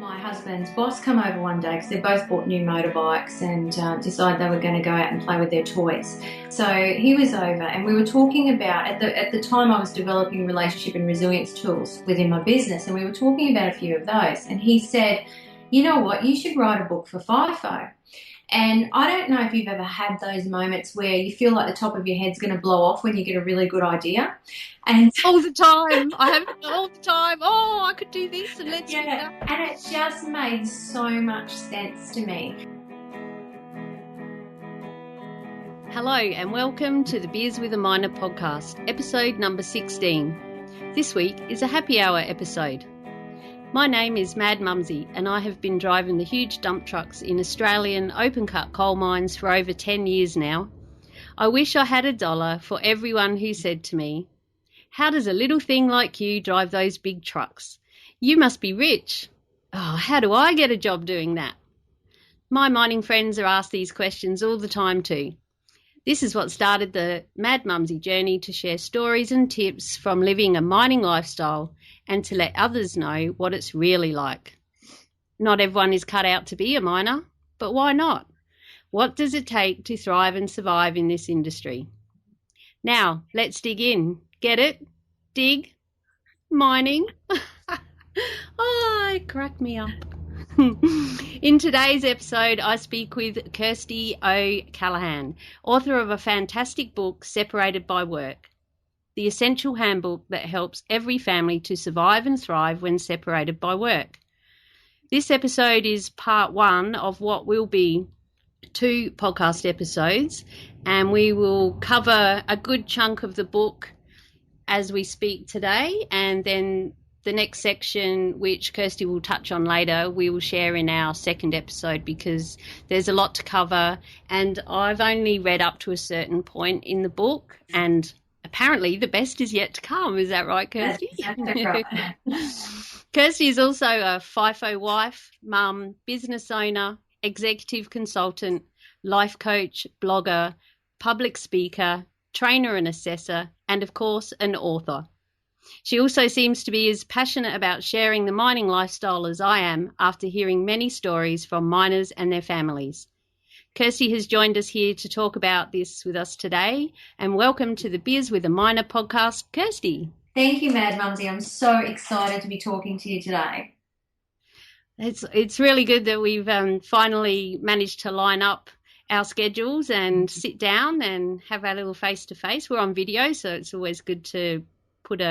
my husband's boss come over one day because they both bought new motorbikes and decided they were going to go out and play with their toys. So he was over and we were talking about, at the time I was developing relationship and resilience tools within my business, and we were talking about a few of those. And he said, you know what, you should write a book for FIFO. And I don't know if you've ever had those moments where you feel like the top of your head's going to blow off when you get a really good idea. And all the time. I have it all the time. Oh, I could do this and let's do that. And it just made so much sense to me. Hello and welcome to the Beers with a Miner podcast, episode number 16. This week is a happy hour episode. My name is Mad Mumsy and I have been driving the huge dump trucks in Australian open-cut coal mines for over 10 years now. I wish I had $1 for everyone who said to me, "How does a little thing like you drive those big trucks? You must be rich. Oh, how do I get a job doing that?" My mining friends are asked these questions all the time too. This is what started the Mad Mumsy journey to share stories and tips from living a mining lifestyle and to let others know what it's really like. Not everyone is cut out to be a miner, but why not? What does it take to thrive and survive in this industry? Now, let's dig in. Get it? Dig? Mining? Oh, it cracked me up. In today's episode, I speak with Kirsty O'Callaghan, author of a fantastic book, Separated by Work, the essential handbook that helps every family to survive and thrive when separated by work. This episode is part one of what will be 2 podcast episodes, and we will cover a good chunk of the book as we speak today, and then the next section, which Kirsty will touch on later, we will share in our second episode because there's a lot to cover, and I've only read up to a certain point in the book, and apparently the best is yet to come. Is that right, Kirsty? That's right. Kirsty is also a FIFO wife, mum, business owner, executive consultant, life coach, blogger, public speaker, trainer and assessor, and of course an author. She also seems to be as passionate about sharing the mining lifestyle as I am after hearing many stories from miners and their families. Kirsty has joined us here to talk about this with us today, and welcome to the Beers with a Miner podcast, Kirsty. Thank you, Mad Mumsy. I'm so excited to be talking to you today. It's really good that we've finally managed to line up our schedules and sit down and have our little face-to-face. We're on video, so it's always good to put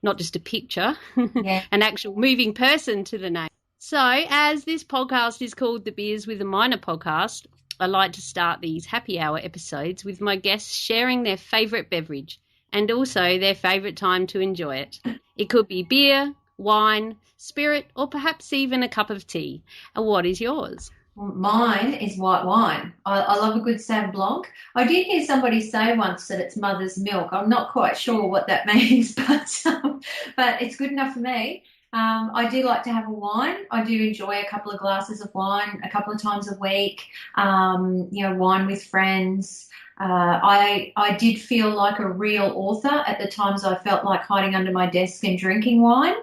not just a picture, an actual moving person to the name. So as this podcast is called the Beers with a Miner podcast, I like to start these happy hour episodes with my guests sharing their favourite beverage and also their favourite time to enjoy it. It could be beer, wine, spirit, or perhaps even a cup of tea. And what is yours? Mine is white wine. I love a good Sauv Blanc. I did hear somebody say once that it's mother's milk. I'm not quite sure what that means, but it's good enough for me. I do like to have a wine. I do enjoy a couple of glasses of wine a couple of times a week, wine with friends. I did feel like a real author at the times I felt like hiding under my desk and drinking wine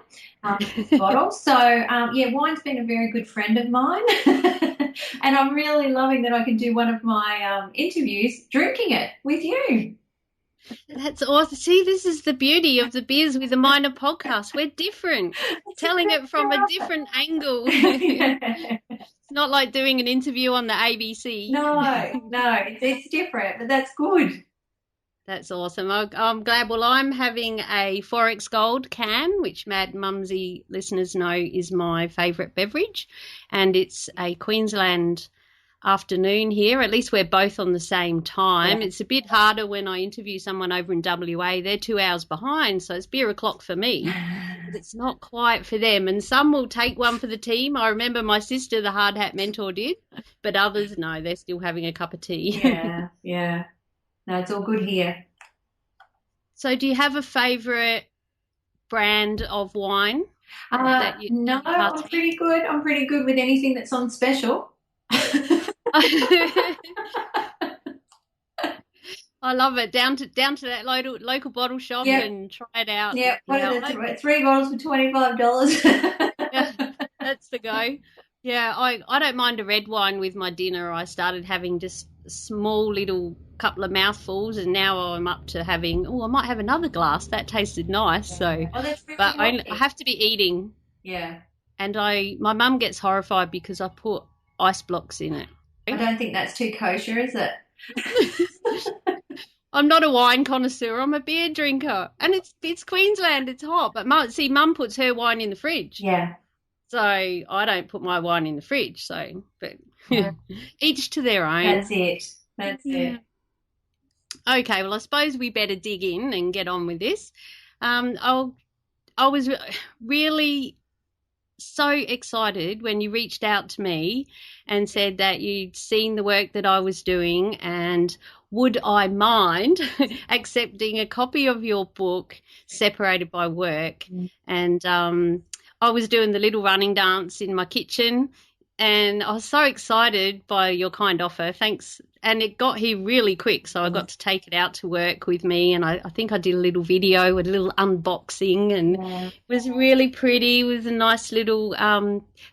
bottle. So, wine's been a very good friend of mine. And I'm really loving that I can do one of my interviews drinking it with you. That's awesome. See, this is the beauty of the Beers with a Miner podcast. We're different, telling it from a different angle. It's not like doing an interview on the ABC. No, it's different, but that's good. That's awesome. I'm glad. Well, I'm having a Forex Gold can, which Mad Mumsy listeners know is my favourite beverage, and it's a Queensland afternoon here. At least we're both on the same time. Yeah. It's a bit harder when I interview someone over in WA. They're 2 hours behind, so it's beer o'clock for me. But it's not quite for them. And some will take one for the team. I remember my sister, the hard hat mentor, did, but others, no, they're still having a cup of tea. Yeah. No, it's all good here. So do you have a favourite brand of wine? No, I'm pretty good. I'm pretty good with anything that's on special. I love it. Down to that local bottle shop and try it out. Yeah, what are the 3 bottles for $25? That's the go. Yeah, I don't mind a red wine with my dinner. I started having just a small little couple of mouthfuls, and now I'm up to having, I might have another glass. That tasted nice. So, Oh, that's really but I healthy. have to be eating, Yeah. and my mum gets horrified because I put ice blocks in it. I don't think that's too kosher, is it? I'm not a wine connoisseur. I'm a beer drinker, and it's Queensland. It's hot, but Mum puts her wine in the fridge, Yeah. so I don't put my wine in the fridge. So, but Yeah. each to their own. That's it. That's Yeah. it. Okay, well, I suppose we better dig in and get on with this. I was really so excited when you reached out to me and said that you'd seen the work that I was doing and would I mind accepting a copy of your book, Separated by Work. And I was doing the little running dance in my kitchen, and I was so excited by your kind offer. Thanks. And it got here really quick, so I got to take it out to work with me, and I think I did a little video, a little unboxing, and it was really pretty with a nice little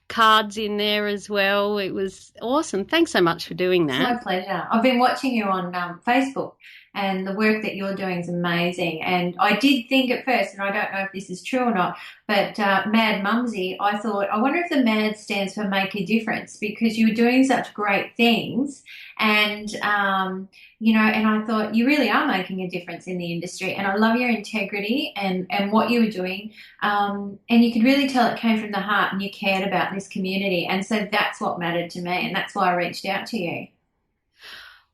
cards in there as well. It was awesome. Thanks so much for doing that. It's my pleasure. I've been watching you on Facebook, and the work that you're doing is amazing. And I did think at first, and I don't know if this is true or not, but Mad Mumsy, I thought, I wonder if the MAD stands for Make a Difference, because you were doing such great things. And, and I thought you really are making a difference in the industry. And I love your integrity and what you were doing. And you could really tell it came from the heart and you cared about this community. And so that's what mattered to me. And that's why I reached out to you.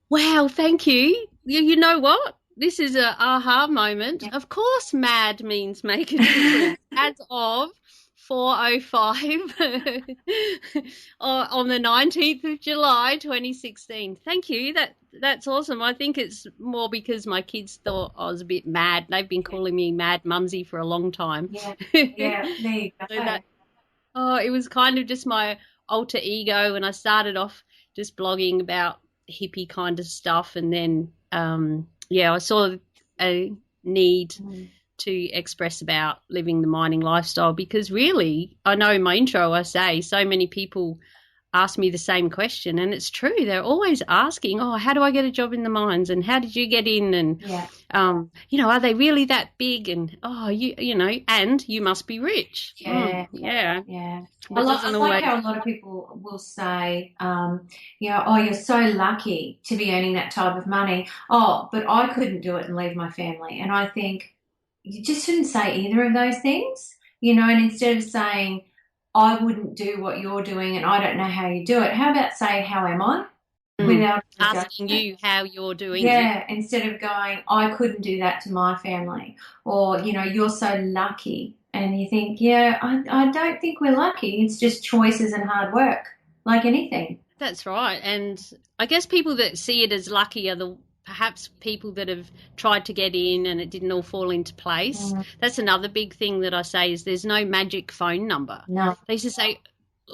Wow, thank you. You know what? This is a aha moment. Yeah. Of course, MAD means make a difference. As of 4:05 on the 19th of July 2016. Thank you. That's awesome. I think it's more because my kids thought I was a bit mad. They've been calling me Mad Mumsy for a long time. Yeah, there you go. So it was kind of just my alter ego, and I started off just blogging about hippie kind of stuff, and then I saw a need to express about living the mining lifestyle, because really, I know in my intro I say so many people ask me the same question, and it's true. They're always asking, how do I get a job in the mines, and how did you get in, and are they really that big, and and you must be rich. Yeah. I like how a lot of people will say, you're so lucky to be earning that type of money. Oh, but I couldn't do it and leave my family. And I think you just shouldn't say either of those things, and instead of saying, I wouldn't do what you're doing and I don't know how you do it, how about say, how am I? Without asking you how you're doing it. Instead of going, I couldn't do that to my family, or, you're so lucky. And you think, I don't think we're lucky. It's just choices and hard work, like anything. That's right. And I guess people that see it as lucky are perhaps people that have tried to get in and it didn't all fall into place. That's another big thing that I say is there's no magic phone number. No. They used to say,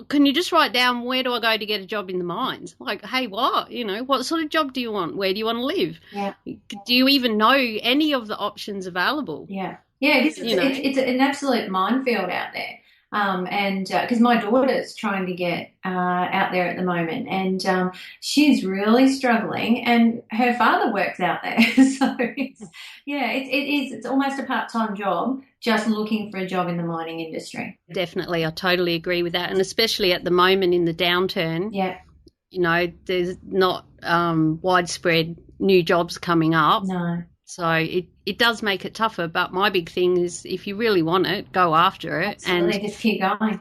can you just write down where do I go to get a job in the mines? Like, hey, what? What sort of job do you want? Where do you want to live? Yeah. Do you even know any of the options available? Yeah. Yeah, it's an absolute minefield out there. Because my daughter's trying to get out there at the moment, and she's really struggling, and her father works out there. So it's almost a part-time job, just looking for a job in the mining industry. Definitely, I totally agree with that, and especially at the moment in the downturn. Yeah. There's not widespread new jobs coming up. No. So it does make it tougher, but my big thing is if you really want it, go after it. Absolutely, and just keep going.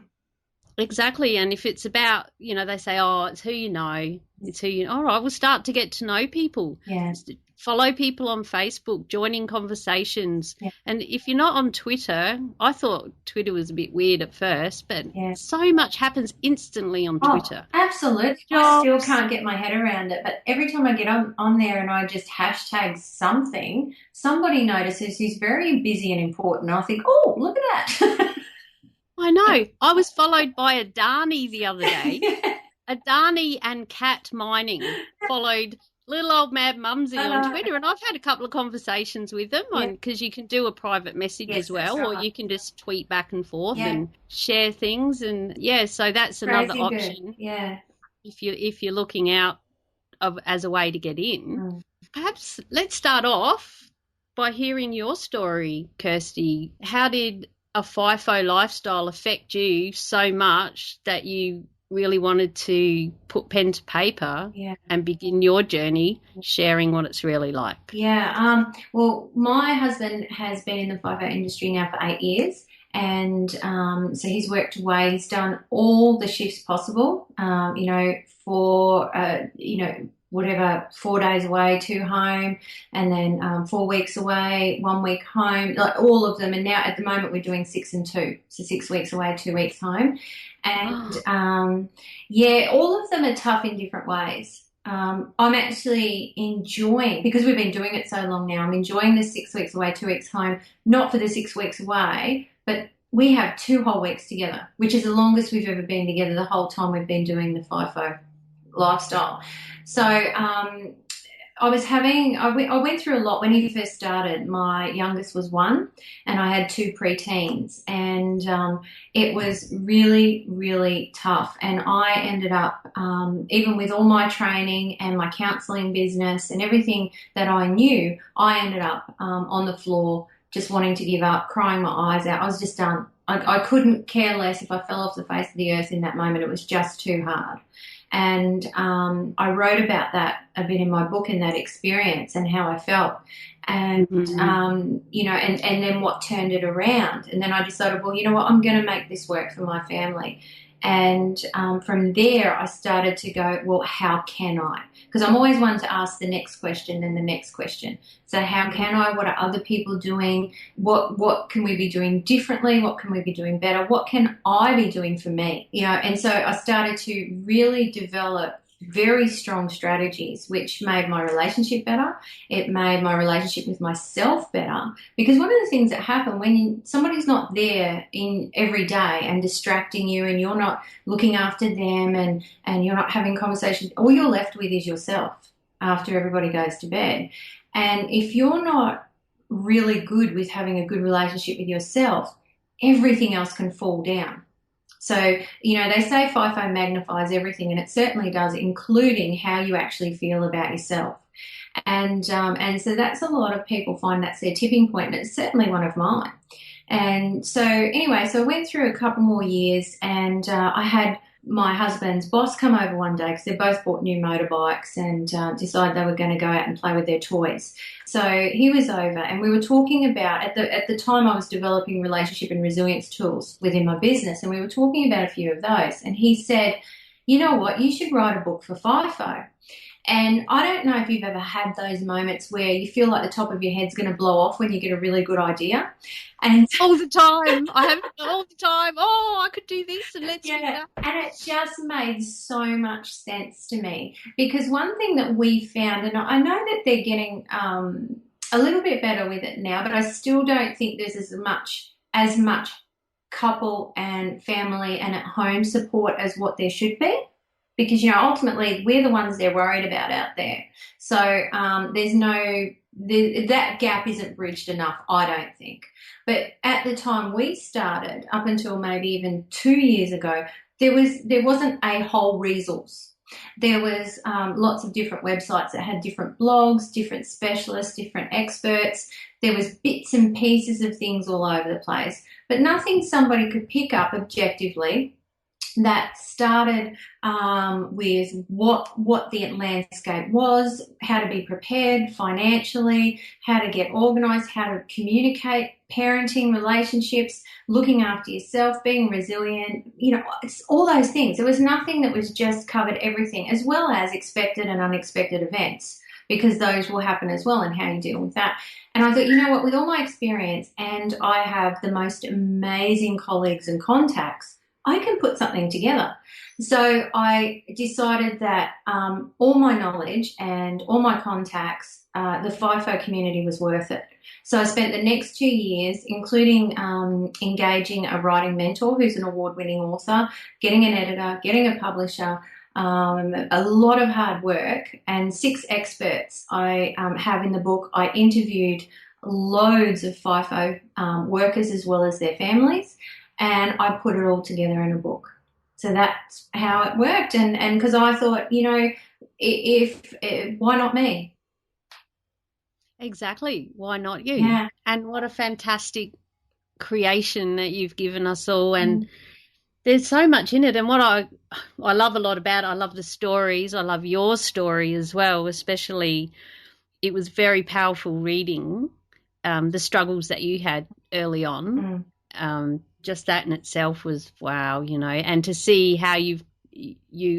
Exactly, and if it's about, they say, it's who you know, it's who you know. All right, we'll start to get to know people. Yeah. Follow people on Facebook, joining conversations. Yeah. And if you're not on Twitter, I thought Twitter was a bit weird at first, but so much happens instantly on Twitter. Absolutely. I still can't get my head around it, but every time I get on there and I just hashtag something, somebody notices who's very busy and important. I think, look at that. I know. I was followed by Adani the other day. Adani and Cat Mining followed little old Mad Mumsy I on know. Twitter, and I've had a couple of conversations with them Yeah. because you can do a private message as Yes, that's well, or right. you can just tweet back and forth Yeah. and share things. And yeah, so that's another Crazy good. option Yeah. if you're looking out of as a way to get in. Mm. Perhaps let's start off by hearing your story, Kirsty. How did a FIFO lifestyle affect you so much that you really wanted to put pen to paper Yeah. and begin your journey sharing what it's really like? Yeah. Well, my husband has been in the FIFO industry now for 8 years. And so he's worked away. He's done all the shifts possible, for, whatever, 4 days away, two home, and then 4 weeks away, 1 week home, like all of them. And now at the moment we're doing 6 and 2. So 6 weeks away, 2 weeks home. And Oh, yeah, all of them are tough in different ways. I'm actually enjoying, because we've been doing it so long now, I'm enjoying the 6 weeks away, 2 weeks home, not for the 6 weeks away, but we have 2 whole weeks together, which is the longest we've ever been together the whole time we've been doing the FIFO lifestyle. So I went through a lot when he first started. My youngest was 1, and I had 2 preteens, and it was really, really tough. And I ended up, even with all my training and my counselling business and everything that I knew, I ended up on the floor just wanting to give up, crying my eyes out. I was just done. I couldn't care less if I fell off the face of the earth in that moment. It was just too hard. And I wrote about that a bit in my book, in that experience and how I felt. And, mm, and then what turned it around. And then I decided, well, you know what, I'm going to make this work for my family. And from there, I started to go, well, how can I? Because I'm always one to ask the next question and the next question. So how can I? What are other people doing? What can we be doing differently? What can we be doing better? What can I be doing for me? And so I started to really develop very strong strategies, which made my relationship better. It made my relationship with myself better. Because one of the things that happen when somebody's not there in every day and distracting you, and you're not looking after them, and you're not having conversations, all you're left with is yourself after everybody goes to bed. And if you're not really good with having a good relationship with yourself, everything else can fall down. So, they say FIFO magnifies everything, and it certainly does, including how you actually feel about yourself. And so that's a lot of people find that's their tipping point, and it's certainly one of mine. And so anyway, so I went through a couple more years, and I had my husband's boss come over one day because they both bought new motorbikes, and decided they were going to go out and play with their toys. So he was over, and we were talking about, at the time I was developing relationship and resilience tools within my business, and we were talking about a few of those. And he said, you know what, you should write a book for FIFO. And I don't know if you've ever had those moments where you feel like the top of your head's going to blow off when you get a really good idea. And all the time. I have it all the time. Oh, I could do this and let's do yeah, that. and it just made so much sense to me, because one thing that we found, and I know that they're getting a little bit better with it now, but I still don't think there's as much couple and family and at home support as what there should be. Because, ultimately we're the ones they're worried about out there. So that gap isn't bridged enough, I don't think. But at the time we started, up until maybe even 2 years ago, there wasn't a whole resource. There was lots of different websites that had different blogs, different specialists, different experts. There was bits and pieces of things all over the place, but nothing somebody could pick up objectively that started with what the landscape was, how to be prepared financially, how to get organised, how to communicate, parenting, relationships, looking after yourself, being resilient, it's all those things. There was nothing that was just covered everything, as well as expected and unexpected events, because those will happen as well, and how you deal with that. And I thought, you know what, with all my experience, and I have the most amazing colleagues and contacts, I can put something together. So I decided that all my knowledge and all my contacts, the FIFO community was worth it. So I spent the next 2 years, including engaging a writing mentor who's an award-winning author, getting an editor, getting a publisher, a lot of hard work, and 6 experts I have in the book. I interviewed loads of FIFO workers as well as their families, and I put it all together in a book. So that's how it worked, and because I thought, if why not me? Exactly. Why not you? Yeah. And what a fantastic creation that you've given us all. And there's so much in it. And what I love a lot about it, I love the stories. I love your story as well, especially it was very powerful reading the struggles that you had early on. Just that in itself was wow, and to see how you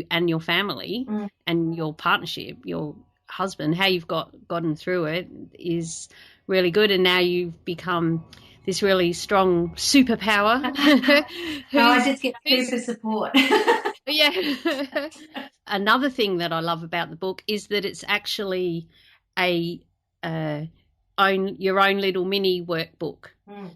and your family and your partnership, your husband, how you've gotten through it is really good. And now you've become this really strong superpower. I just get super support. Yeah. Another thing that I love about the book is that it's actually your own little mini workbook.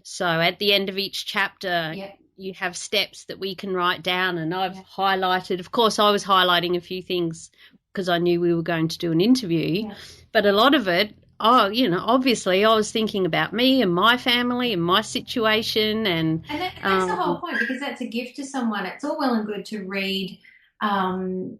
So at the end of each chapter, you have steps that we can write down, and I've highlighted. Of course, I was highlighting a few things because I knew we were going to do an interview, but a lot of it, obviously I was thinking about me and my family and my situation. And that's the whole point, because that's a gift to someone. It's all well and good to read, something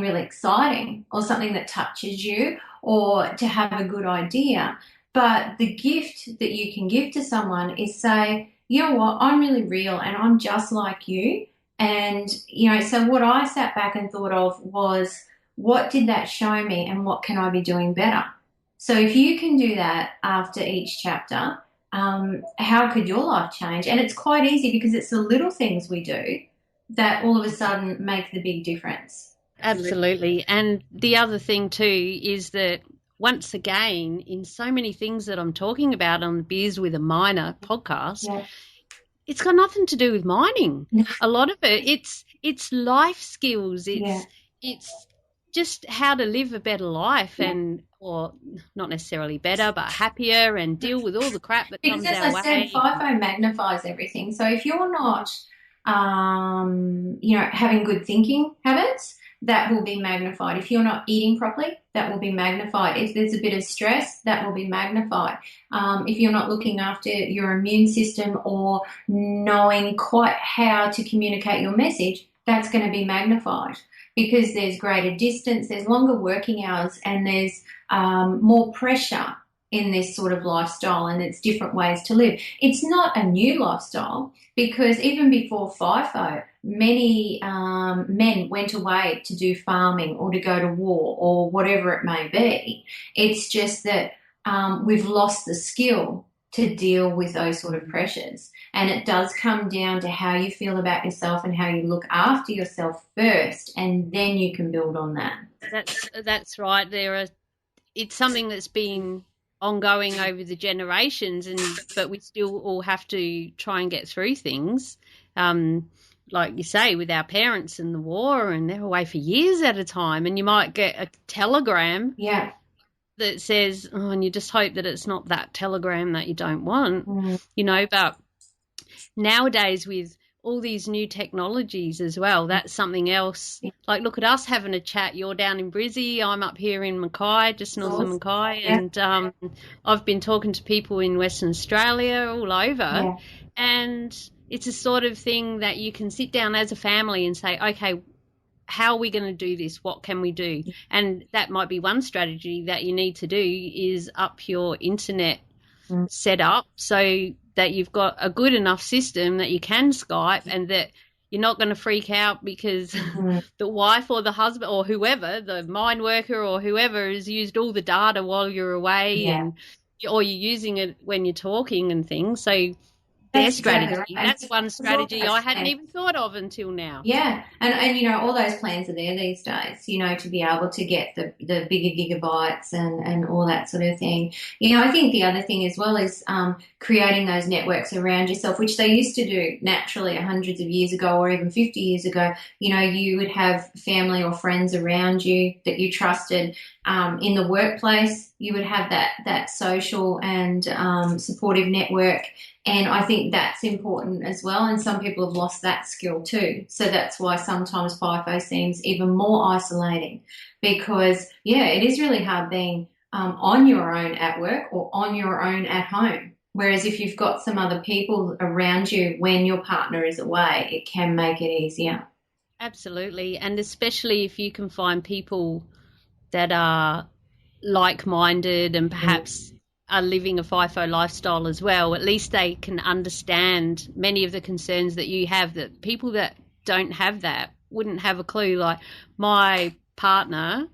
really exciting or something that touches you, or to have a good idea. But the gift that you can give to someone is say, you know what, I'm really real and I'm just like you. And, so what I sat back and thought of was, what did that show me and what can I be doing better? So if you can do that after each chapter, how could your life change? And it's quite easy, because it's the little things we do that all of a sudden make the big difference. Absolutely. And the other thing too is that once again, in so many things that I'm talking about on the Beers with a Miner podcast, it's got nothing to do with mining. A lot of it's life skills. It's just how to live a better life, or not necessarily better, but happier, and deal with all the crap that comes our way. Because as I said, FIFO magnifies everything. So if you're not, having good thinking habits, that will be magnified. If you're not eating properly, that will be magnified. If there's a bit of stress, that will be magnified. If you're not looking after your immune system or knowing quite how to communicate your message, that's going to be magnified, because there's greater distance, there's longer working hours, and there's more pressure in this sort of lifestyle, and it's different ways to live. It's not a new lifestyle, because even before FIFO, many men went away to do farming or to go to war or whatever it may be. It's just that we've lost the skill to deal with those sort of pressures. And it does come down to how you feel about yourself and how you look after yourself first, and then you can build on that. That's right. It's something that's been ongoing over the generations, but we still all have to try and get through things. Like you say, with our parents and the war, and they're away for years at a time, and you might get a telegram that says, and you just hope that it's not that telegram that you don't want, but nowadays with all these new technologies as well, that's something else. Like, look at us having a chat. You're down in Brizzy, I'm up here in Mackay, just north of Mackay, and I've been talking to people in Western Australia, all over, and it's a sort of thing that you can sit down as a family and say, okay, how are we going to do this? What can we do? And that might be one strategy that you need to do, is up your internet setup so that you've got a good enough system that you can Skype, and that you're not going to freak out because the wife or the husband or whoever, the mine worker or whoever, has used all the data while you're away, or you're using it when you're talking and things. So their strategy. That's one strategy I hadn't even thought of until now. Yeah, and all those plans are there these days, to be able to get the bigger gigabytes and all that sort of thing. I think the other thing as well is creating those networks around yourself, which they used to do naturally hundreds of years ago, or even 50 years ago. You would have family or friends around you that you trusted. In the workplace, you would have that social and supportive network. And I think that's important as well. And some people have lost that skill too. So that's why sometimes FIFO seems even more isolating because, yeah, it is really hard being on your own at work or on your own at home. Whereas if you've got some other people around you when your partner is away, it can make it easier. Absolutely. And especially if you can find people that are like-minded and perhaps are living a FIFO lifestyle as well, at least they can understand many of the concerns that you have, that people that don't have that wouldn't have a clue. Like my partner,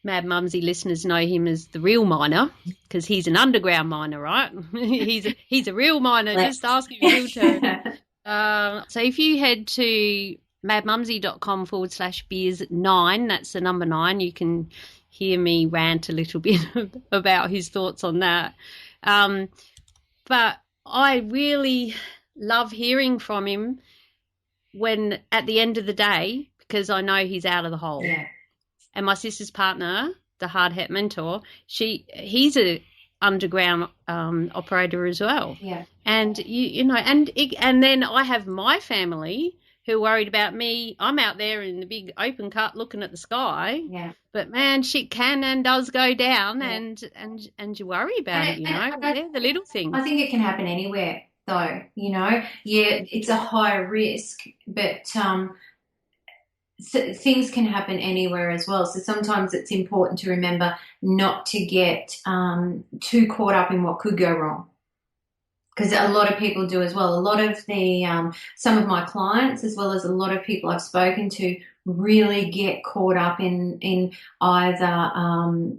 Mad Mumsy listeners know him as the real miner because he's an underground miner, right? he's a real miner. Just ask him, he'll tell. So if you head to madmumsy.com/beers9, that's the number 9, you can hear me rant a little bit about his thoughts on that. But I really love hearing from him when at the end of the day, because I know he's out of the hole. Yeah. And my sister's partner, the hard hat mentor, he's a underground operator as well. Yeah. And you know, and then I have my family who are worried about me. I'm out there in the big open cut looking at the sky. Yeah. But man, shit can and does go down, and you worry about it. You know, they're the little things. I think it can happen anywhere, though. You know, yeah, it's a high risk, but things can happen anywhere as well. So sometimes it's important to remember not to get too caught up in what could go wrong. Because a lot of people do as well. A lot of some of my clients, as well as a lot of people I've spoken to, really get caught up in either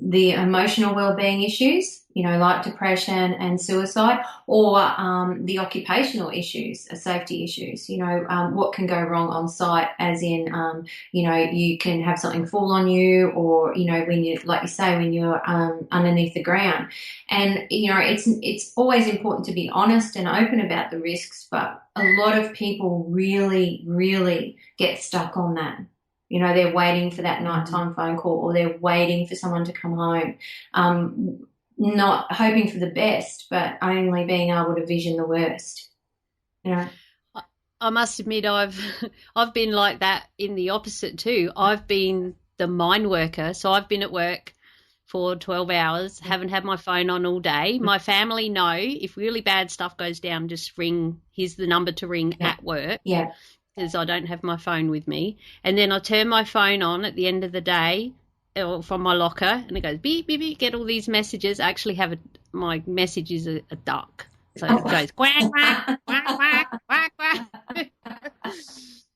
the emotional well-being issues, you know, like depression and suicide, or the occupational issues, safety issues, you know, what can go wrong on site, as in, you know, you can have something fall on you, or, you know, when you, like you say, when you're underneath the ground. And, you know, it's always important to be honest and open about the risks, but a lot of people really, really get stuck on that. You know, they're waiting for that nighttime phone call, or they're waiting for someone to come home, not hoping for the best, but only being able to vision the worst. You know, I must admit I've been like that in the opposite too. I've been the mine worker, so I've been at work for 12 hours, haven't had my phone on all day. My family know if really bad stuff goes down, just ring. Here's the number to ring at work. Yeah. Because I don't have my phone with me. And then I turn my phone on at the end of the day from my locker, and it goes beep, beep, beep, get all these messages. I actually have my message is a duck. So it goes quack, quack, quack, quack, quack, quack.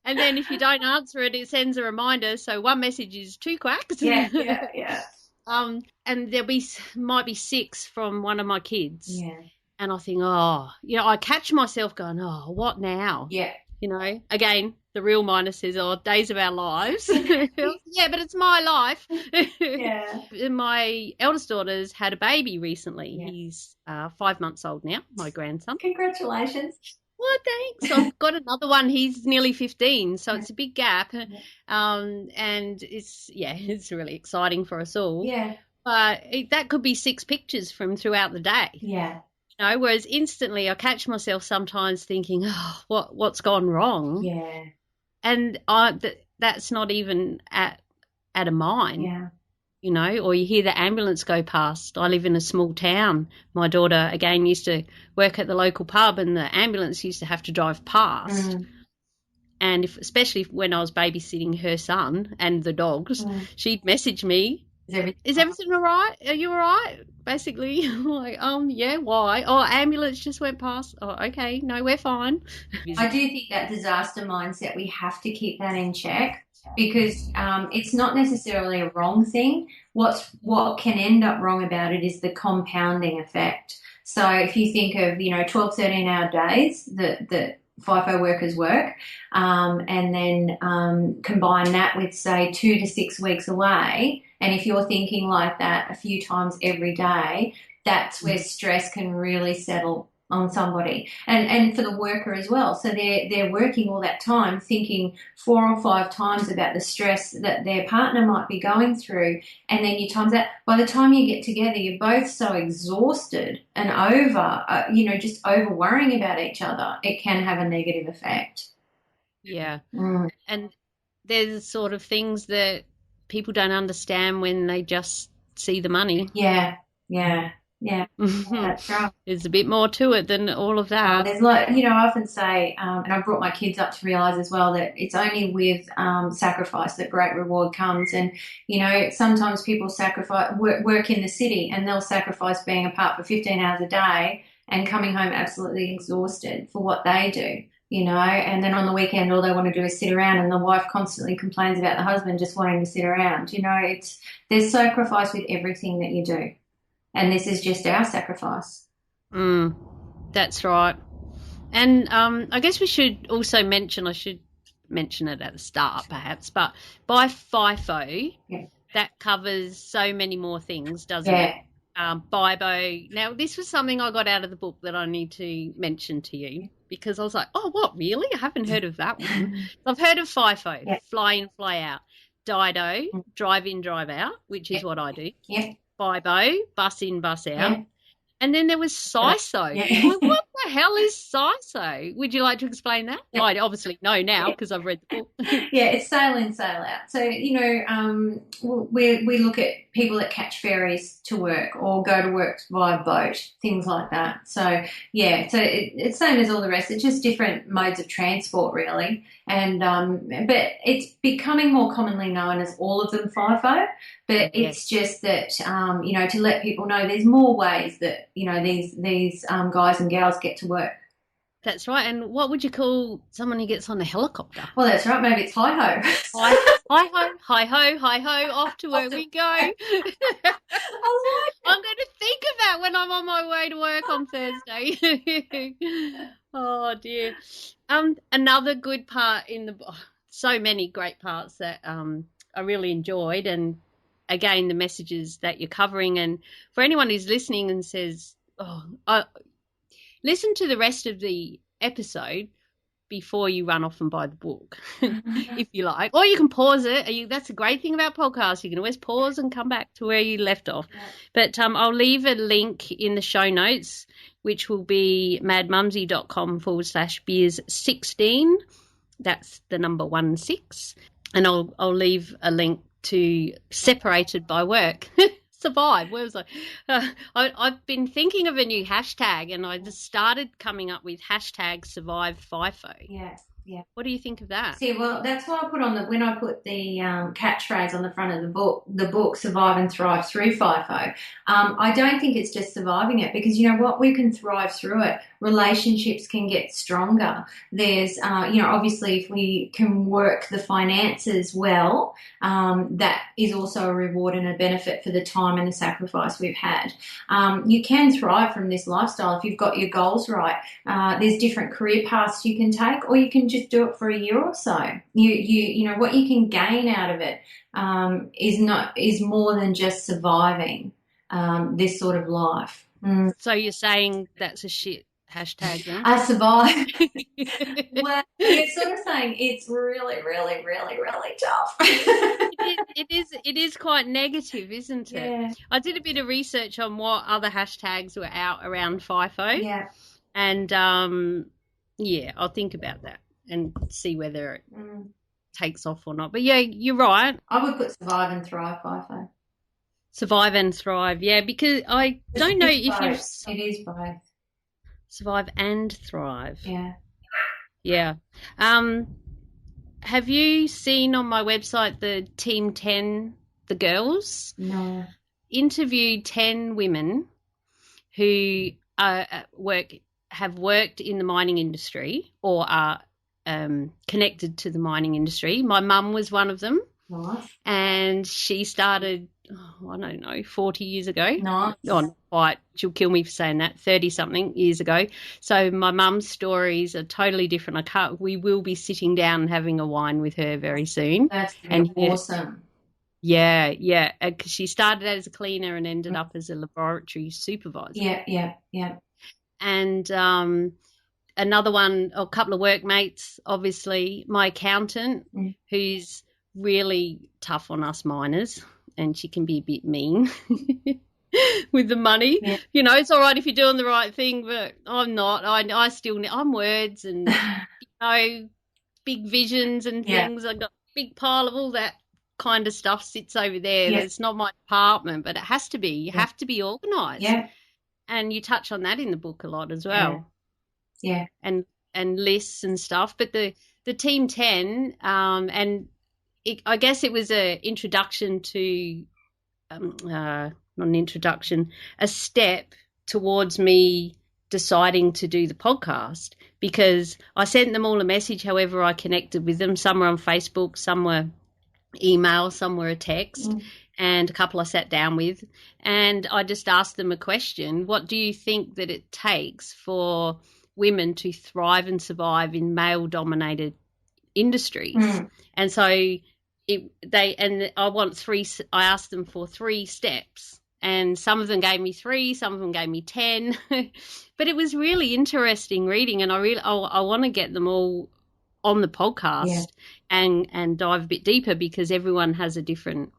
And then if you don't answer it, it sends a reminder. So one message is 2 quacks. Yeah. And might be 6 from one of my kids. Yeah. And I think, oh, you know, I catch myself going, oh, what now? Yeah. You know, again, the real miner says, oh, days of our lives. Yeah, but it's my life. Yeah. My eldest daughter's had a baby recently. Yeah. He's 5 months old now, my grandson. Congratulations. Well, thanks. I've got another one. He's nearly 15, so it's a big gap. Yeah. And it's really exciting for us all. Yeah. But that could be 6 pictures from throughout the day. Yeah. You know, whereas instantly I catch myself sometimes thinking, oh, what's gone wrong? Yeah. And that's not even at a mine. Yeah. You know, or you hear the ambulance go past. I live in a small town. My daughter, again, used to work at the local pub, and the ambulance used to have to drive past. And especially when I was babysitting her son and the dogs, she'd message me, Is everything all right? Are you all right? Basically, I'm like, yeah, why? Oh, ambulance just went past. Oh, okay, no, we're fine. I do think that disaster mindset, we have to keep that in check, because it's not necessarily a wrong thing. What can end up wrong about it is the compounding effect. So if you think of, 12, 13-hour days that FIFO workers work, and then combine that with, say, 2 to 6 weeks away, and if you're thinking like that a few times every day, that's where stress can really settle on somebody, and for the worker as well. So they're working all that time thinking 4 or 5 times about the stress that their partner might be going through, and then you times that. By the time you get together, you're both so exhausted and over, just over worrying about each other. It can have a negative effect. Yeah. Mm. And there's sort of things that people don't understand when they just see the money. Yeah, yeah, yeah. That's right. There's a bit more to it than all of that. There's like, I often say, and I've brought my kids up to realize as well that it's only with sacrifice that great reward comes. And, sometimes people sacrifice, work in the city, and they'll sacrifice being apart for 15 hours a day and coming home absolutely exhausted for what they do. And then on the weekend, all they want to do is sit around, and the wife constantly complains about the husband just wanting to sit around. There's sacrifice with everything that you do. And this is just our sacrifice. That's right. And I guess we should also mention, I should mention it at the start perhaps, but by FIFO, that covers so many more things, doesn't it? BIBO. Now, this was something I got out of the book that I need to mention to you, because I was like, oh, what, really? I haven't heard of that one. I've heard of FIFO, fly in, fly out. DIDO, drive in, drive out, which is what I do. BIBO, bus in, bus out. And then there was CISO. What the hell is CISO? Would you like to explain that? I obviously know now because I've read the book. It's sail in, sail out. So, we look at people that catch ferries to work or go to work via boat, things like that. So, it's same as all the rest. It's just different modes of transport, really. And but it's becoming more commonly known as all of them FIFO. But it's just that, to let people know there's more ways that, these guys and gals get to work. That's right. And what would you call someone who gets on a helicopter? Well, that's right. Maybe it's hi-ho. Hi-ho, hi-ho, hi-ho, off to where we go. I'm going to think of that when I'm on my way to work on Thursday. Oh, dear. Another good part in the book, so many great parts that I really enjoyed, and again, the messages that you're covering. And for anyone who's listening and says, listen to the rest of the episode before you run off and buy the book, if you like. Or you can pause it. That's a great thing about podcasts. You can always pause and come back to where you left off. But I'll leave a link in the show notes, which will be madmumsy.com/beers16. That's the number 16. And I'll leave a link to Separated by Work. Survive. Where was I? I've been thinking of a new hashtag, and I just started coming up with hashtag Survive FIFO. Yes. Yeah. What do you think of that? See, well, that's why I put when I put the catchphrase on the front of the book, Survive and Thrive Through FIFO. I don't think it's just surviving it, because you know what, we can thrive through it. Relationships can get stronger. There's, obviously if we can work the finances well, that is also a reward and a benefit for the time and the sacrifice we've had. You can thrive from this lifestyle if you've got your goals right. There's different career paths you can take, or you can just do it for a year or so. You know what you can gain out of it is more than just surviving this sort of life. So you're saying that's a shit hashtag, yeah? I survive. Well, you're sort of saying it's really, really, really, really tough. It is quite negative, isn't it? Yeah. I did a bit of research on what other hashtags were out around FIFO. Yeah. And I'll think about that and see whether it takes off or not. But yeah, you're right. I would put Survive and Thrive FIFO. Survive and Thrive, yeah, because I don't know if you... It is both. Survive and Thrive. Yeah. Yeah. Have you seen on my website the Team 10, the girls? No. Interviewed 10 women who have worked in the mining industry or are connected to the mining industry. My mum was one of them. Nice. And she started, I don't know, 40 years ago. Nice. Oh, not quite. She'll kill me for saying that, 30-something years ago. So my mum's stories are totally different. We will be sitting down and having a wine with her very soon. That's awesome. Yeah, because she started as a cleaner and ended up as a laboratory supervisor. Yeah. and another one, a couple of workmates, obviously, my accountant, who's really tough on us miners, and she can be a bit mean with the money. Yeah. You know, it's all right if you're doing the right thing, but I'm not. I still, I'm words and, you know, big visions and Yeah. things. I've got a big pile of all that kind of stuff sits over there. Yeah. It's not my department, but it has to be. You have to be organised. Yeah. And you touch on that in the book a lot as well. Yeah. And lists and stuff. But the Team 10, and I guess it was a introduction to, not an introduction, a step towards me deciding to do the podcast, because I sent them all a message however I connected with them. Some were on Facebook, some were email, some were a text, and a couple I sat down with, and I just asked them a question. What do you think that it takes for women to thrive and survive in male-dominated industries? And so I asked them for 3 steps, and some of them gave me 3, some of them gave me 10, but it was really interesting reading, and I want to get them all on the podcast and dive a bit deeper, because everyone has a different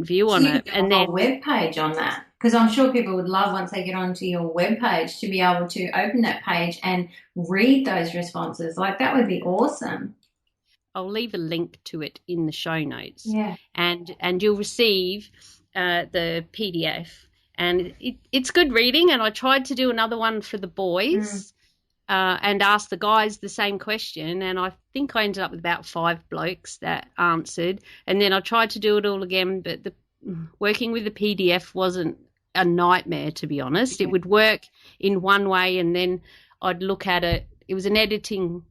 view on it. And then a web page on that, because I'm sure people would love, once they get onto your web page, to be able to open that page and read those responses. Like, that would be awesome. I'll leave a link to it in the show notes. Yeah. And you'll receive the PDF, and it's good reading. And I tried to do another one for the boys and ask the guys the same question, and I think I ended up with about 5 blokes that answered. And then I tried to do it all again, but working with the PDF wasn't a nightmare, to be honest. It would work in one way, and then I'd look at it. It was an editing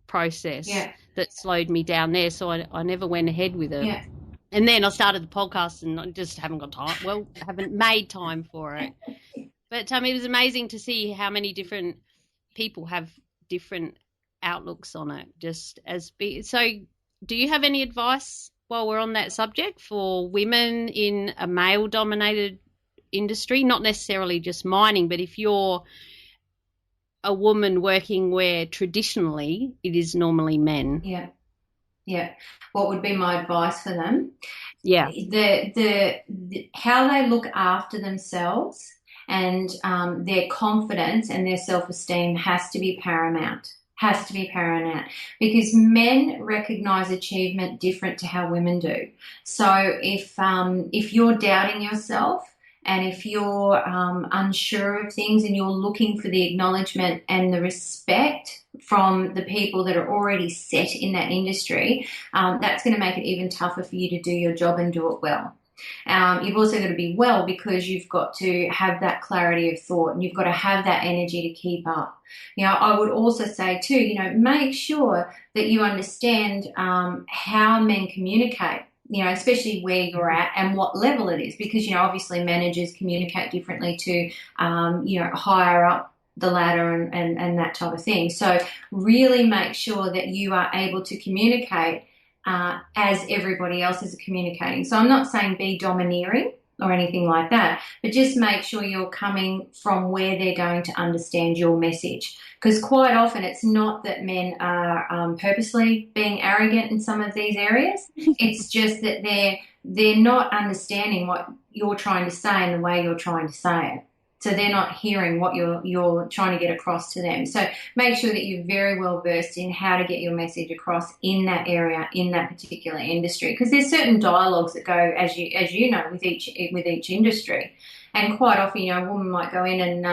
process that slowed me down there, so I never went ahead with it. Yeah. And then I started the podcast, and I just haven't got time. Well, haven't made time for it. But it was amazing to see how many different people have different outlooks on it. So, do you have any advice, while we're on that subject, for women in a male-dominated industry? Not necessarily just mining, but if you're a woman working where traditionally it is normally men. Yeah. What would be my advice for them? Yeah. The how they look after themselves and their confidence and their self-esteem has to be paramount. Because men recognise achievement different to how women do. So if you're doubting yourself, and if you're unsure of things, and you're looking for the acknowledgement and the respect from the people that are already set in that industry, that's going to make it even tougher for you to do your job and do it well. You've also got to be well, because you've got to have that clarity of thought, and you've got to have that energy to keep up. I would also say too, make sure that you understand how men communicate. Especially where you're at and what level it is, because, obviously managers communicate differently to, higher up the ladder and that type of thing. So really make sure that you are able to communicate as everybody else is communicating. So I'm not saying be domineering or anything like that, but just make sure you're coming from where they're going to understand your message. Because quite often it's not that men are purposely being arrogant in some of these areas. It's just that they're not understanding what you're trying to say and the way you're trying to say it. So they're not hearing what you're trying to get across to them. So make sure that you're very well versed in how to get your message across in that area, in that particular industry, because there's certain dialogues that go, as you know, with each industry. And quite often, a woman might go in and,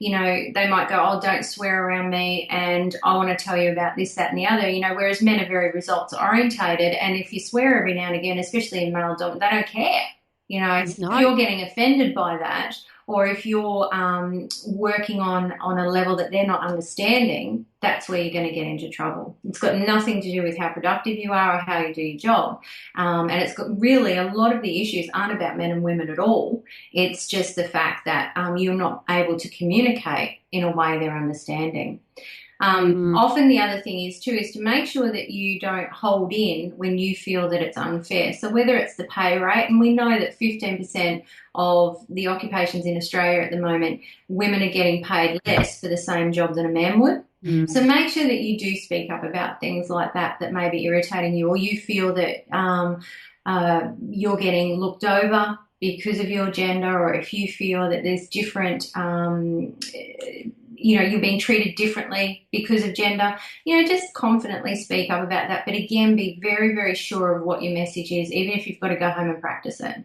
they might go, oh, don't swear around me, and I want to tell you about this, that, and the other, whereas men are very results orientated. And if you swear every now and again, especially in male dominant, they don't care. If you're getting offended by that, or if you're working on a level that they're not understanding, that's where you're going to get into trouble. It's got nothing to do with how productive you are or how you do your job. And it's got really, a lot of the issues aren't about men and women at all. It's just the fact that you're not able to communicate in a way they're understanding. Often the other thing is too is to make sure that you don't hold in when you feel that it's unfair. So whether it's the pay rate, and we know that 15% of the occupations in Australia at the moment, women are getting paid less for the same job than a man would. So make sure that you do speak up about things like that that may be irritating you, or you feel that you're getting looked over because of your gender, or if you feel that there's different, you're being treated differently because of gender, just confidently speak up about that. But again, be very, very sure of what your message is, even if you've got to go home and practice it.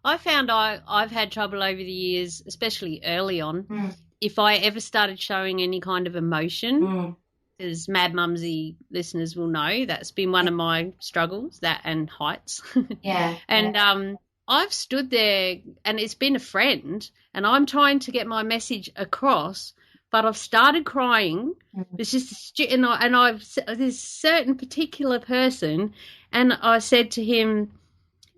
I found I've had trouble over the years, especially early on, if I ever started showing any kind of emotion. As Mad Mumsy listeners will know, that's been one of my struggles, that and heights. Yeah. And I've stood there, and it's been a friend, and I'm trying to get my message across, but I've started crying. It's just, and there's a certain particular person, and I said to him,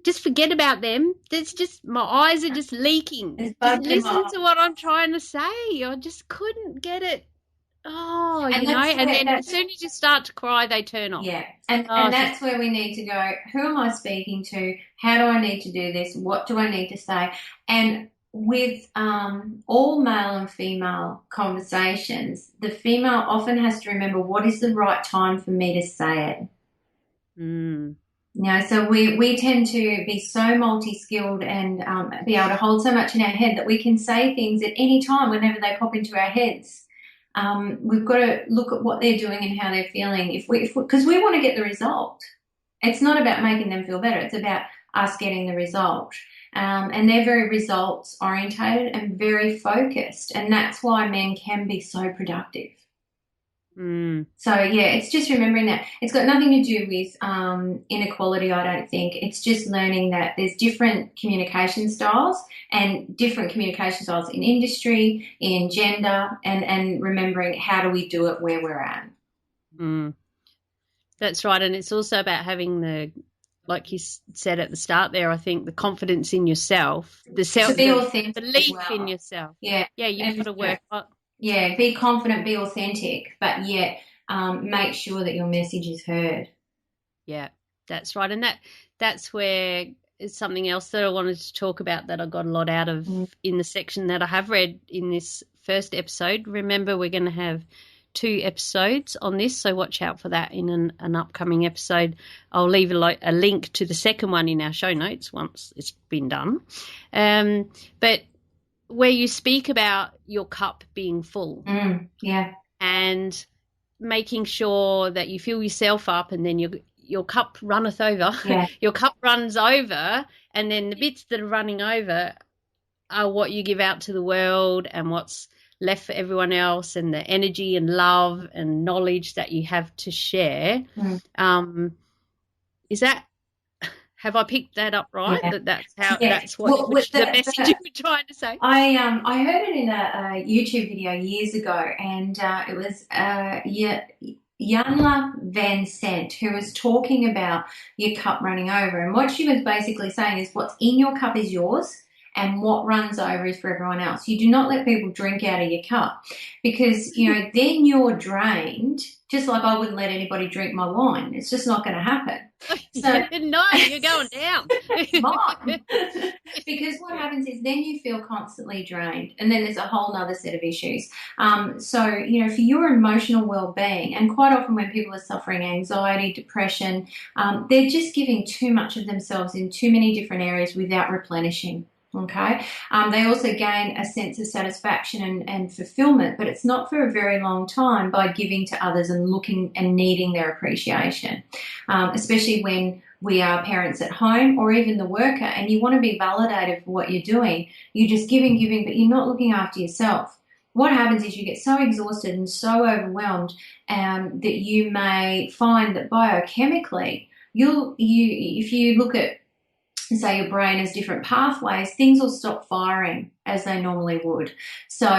just forget about them. There's just, my eyes are just leaking. Just listen to what I'm trying to say. I just couldn't get it. Oh, and then as soon as you start to cry, they turn off. Yeah, and that's where we need to go. Who am I speaking to? How do I need to do this? What do I need to say? And with all male and female conversations, the female often has to remember what is the right time for me to say it. So we tend to be so multi-skilled and be able to hold so much in our head that we can say things at any time whenever they pop into our heads. We've got to look at what they're doing and how they're feeling, because we want to get the result. It's not about making them feel better. It's about us getting the result. And they're very results orientated and very focused. And that's why men can be so productive. So, yeah, it's just remembering that. It's got nothing to do with inequality, I don't think. It's just learning that there's different communication styles and different communication styles in industry, in gender, and remembering how do we do it where we're at. That's right. And it's also about having like you said at the start there, I think the confidence in yourself, the belief in yourself. Yeah, you've got to work on. Yeah, be confident, be authentic, but yet make sure that your message is heard. Yeah, that's right. And that's where is something else that I wanted to talk about that I got a lot out of in the section that I have read in this first episode. Remember, we're going to have 2 episodes on this, so watch out for that in an upcoming episode. I'll leave a link to the second one in our show notes once it's been done. But where you speak about your cup being full. And making sure that you fill yourself up, and then your cup runneth over. Your cup runs over, and then the bits that are running over are what you give out to the world and what's left for everyone else, and the energy and love and knowledge that you have to share. Have I picked that up right? Yeah. That's what the message you were trying to say. I heard it in a YouTube video years ago, and it was Yanla Van Sant who was talking about your cup running over, and what she was basically saying is what's in your cup is yours, and what runs over is for everyone else. You do not let people drink out of your cup, because then you're drained. Just like I wouldn't let anybody drink my wine. It's just not going to happen. So, no, you're going down. Because what happens is then you feel constantly drained, and then there's a whole other set of issues. So, for your emotional well-being, and quite often when people are suffering anxiety, depression, they're just giving too much of themselves in too many different areas without replenishing. Okay. They also gain a sense of satisfaction and fulfillment, but it's not for a very long time by giving to others and looking and needing their appreciation, especially when we are parents at home or even the worker, and you want to be validated for what you're doing. You're just giving, but you're not looking after yourself. What happens is you get so exhausted and so overwhelmed that you may find that biochemically, if you look at, say, your brain has different pathways, things will stop firing as they normally would. So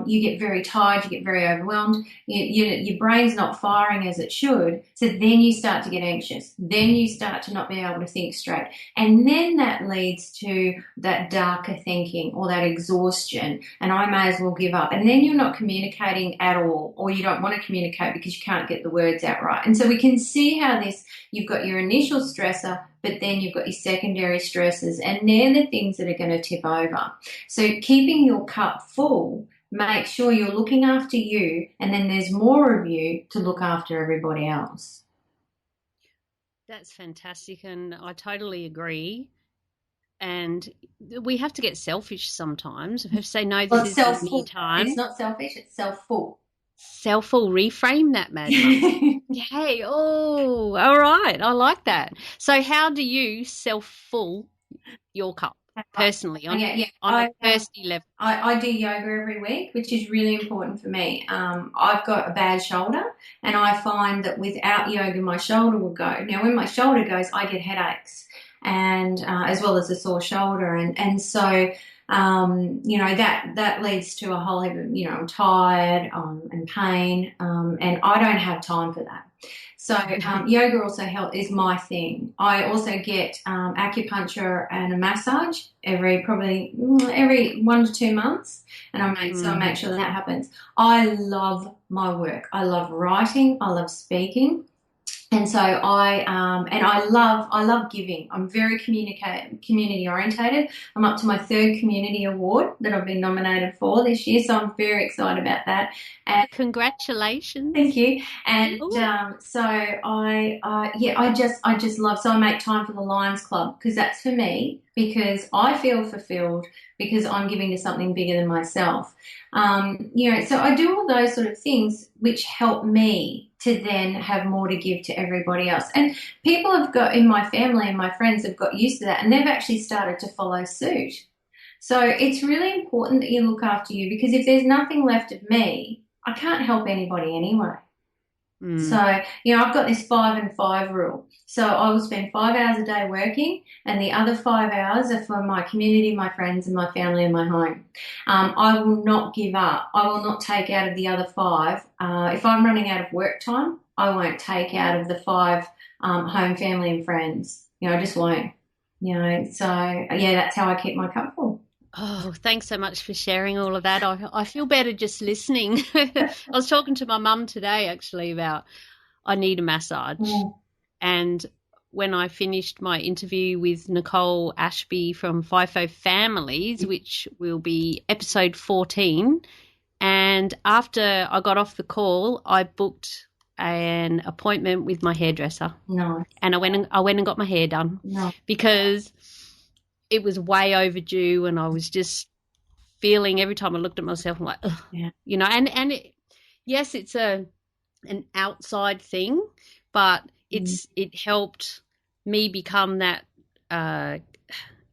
you get very tired, you get very overwhelmed, your brain's not firing as it should. So then you start to get anxious. Then you start to not be able to think straight. And then that leads to that darker thinking or that exhaustion. And I may as well give up. And then you're not communicating at all, or you don't want to communicate because you can't get the words out right. And so we can see how you've got your initial stressor, but then you've got your secondary stresses, and they're the things that are going to tip over. So keeping your cup full, make sure you're looking after you, and then there's more of you to look after everybody else. That's fantastic, and I totally agree. And we have to get selfish sometimes. We have to say, no, this is me time. It's not selfish, it's self-full. Self-full, reframe that, Mad Mum. Hey, oh, all right. I like that. So how do you self-full your cup personally on a Kirsty level? I do yoga every week, which is really important for me. I've got a bad shoulder, and I find that without yoga, my shoulder will go. Now, when my shoulder goes, I get headaches, and as well as a sore shoulder. And so, that leads to a whole heap of, I'm tired and pain, and I don't have time for that. So yoga also is my thing. I also get acupuncture and a massage every 1 to 2 months, and I make sure that happens. I love my work. I love writing. I love speaking. And so I love giving. I'm very community orientated. I'm up to my 3rd community award that I've been nominated for this year, so I'm very excited about that. And congratulations! Thank you. And so I just love. So I make time for the Lions Club, because that's for me, because I feel fulfilled because I'm giving to something bigger than myself. So I do all those sort of things which help me to then have more to give to everybody else. And people have got, in my family and my friends have got used to that, and they've actually started to follow suit. So it's really important that you look after you, because if there's nothing left of me, I can't help anybody anyway. So, I've got this 5 and 5 rule. So I will spend 5 hours a day working, and the other 5 hours are for my community, my friends, and my family and my home. I will not give up. I will not take out of the other 5. If I'm running out of work time, I won't take out of the 5 home, family, and friends. I just won't. So that's how I keep my cup full. Oh, thanks so much for sharing all of that. I feel better just listening. I was talking to my mum today actually about I need a massage. And when I finished my interview with Nicole Ashby from FIFO Families, which will be episode 14, and after I got off the call, I booked an appointment with my hairdresser. No. And I went and got my hair done. No. Because it was way overdue, and I was just feeling every time I looked at myself, I'm like, ugh, and yes, it's an outside thing, but it helped me become that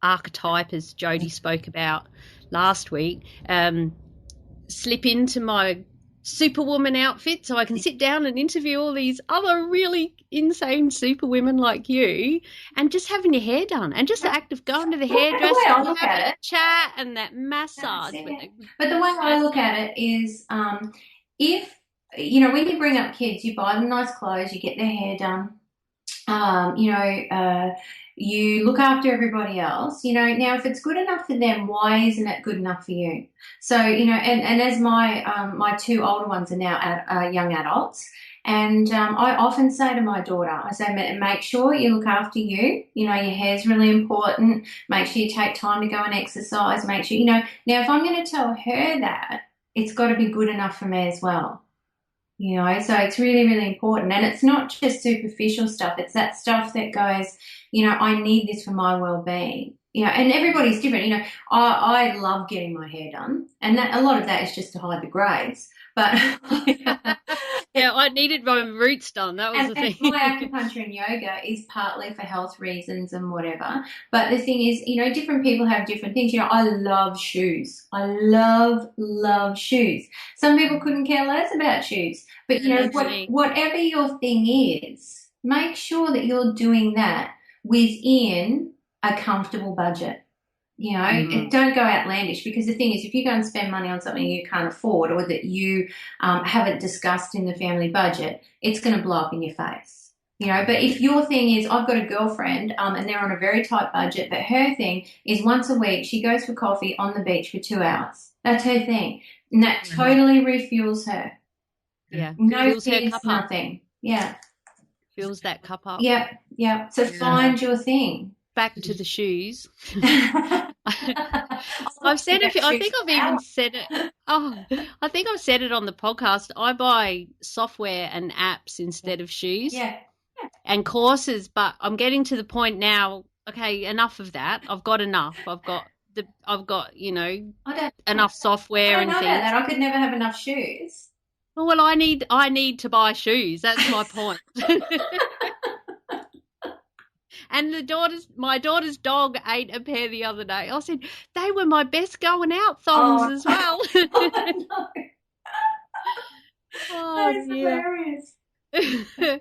archetype, as Jodie spoke about last week, slip into my superwoman outfit so I can sit down and interview all these other really insane superwomen like you, and just having your hair done, and just the act of going to the hairdresser and having a chat and that massage. But the way I look at it is if, when you bring up kids, you buy them nice clothes, you get their hair done, you look after everybody else, now if it's good enough for them, why isn't it good enough for you? So, and as my 2 older ones are now young adults, and I often say to my daughter, I say, make sure you look after you. Your hair's really important. Make sure you take time to go and exercise. Make sure, now if I'm going to tell her that, it's got to be good enough for me as well. So it's really, really important. And it's not just superficial stuff. It's that stuff that goes, I need this for my well-being. And everybody's different. I love getting my hair done, and that a lot of that is just to hide the greys. But yeah, I needed my roots done. That was the thing. My acupuncture and yoga is partly for health reasons and whatever. But the thing is, different people have different things. I love shoes. I love shoes. Some people couldn't care less about shoes. But, whatever your thing is, make sure that you're doing that within a comfortable budget. Don't go outlandish, because the thing is, if you go and spend money on something you can't afford or that you haven't discussed in the family budget, it's going to blow up in your face. But if your thing is, I've got a girlfriend and they're on a very tight budget, but her thing is once a week she goes for coffee on the beach for 2 hours. That's her thing. And that totally refuels her. Yeah. No Fills her kids, cup nothing. Yeah. Fills that cup up. Yep. So find your thing. Back to the shoes. I've said it. I think I've even said it. Oh, I think I've said it on the podcast. I buy software and apps instead of shoes. Yeah. And courses, but I'm getting to the point now. Okay, enough of that. I've got enough. I've got enough software and things. About that. I could never have enough shoes. Well, I need to buy shoes. That's my point. And my daughter's dog ate a pair the other day. I said, they were my best going out thongs as well. No. That is hilarious. So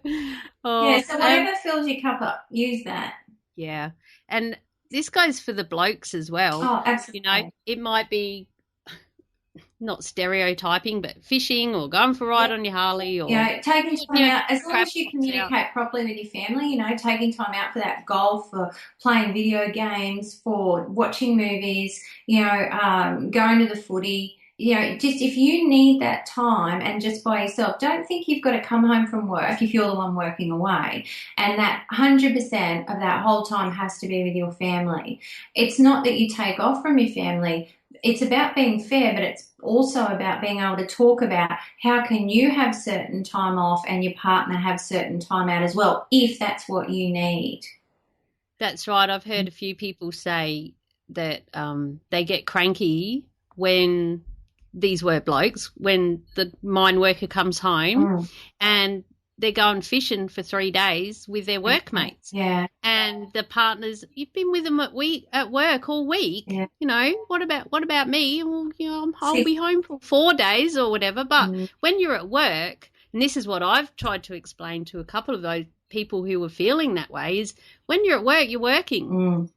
whatever fills your cup up, use that. Yeah. And this goes for the blokes as well. Oh, absolutely. It might be not stereotyping, but fishing or going for a ride on your Harley, or taking time out. As long as you communicate properly with your family, taking time out for that golf, for playing video games, for watching movies, going to the footy. Just if you need that time and just by yourself, don't think you've got to come home from work if you're the one working away, and that 100% of that whole time has to be with your family. It's not that you take off from your family. It's about being fair, but it's also about being able to talk about how can you have certain time off and your partner have certain time out as well, if that's what you need. That's right. I've heard a few people say that they get cranky when these were blokes, when the mine worker comes home and they're going fishing for 3 days with their workmates. Yeah. And the partners, you've been with them at work all week. Yeah. What about me? Well, I'll be home for 4 days or whatever. But when you're at work, and this is what I've tried to explain to a couple of those people who were feeling that way, is when you're at work, you're working.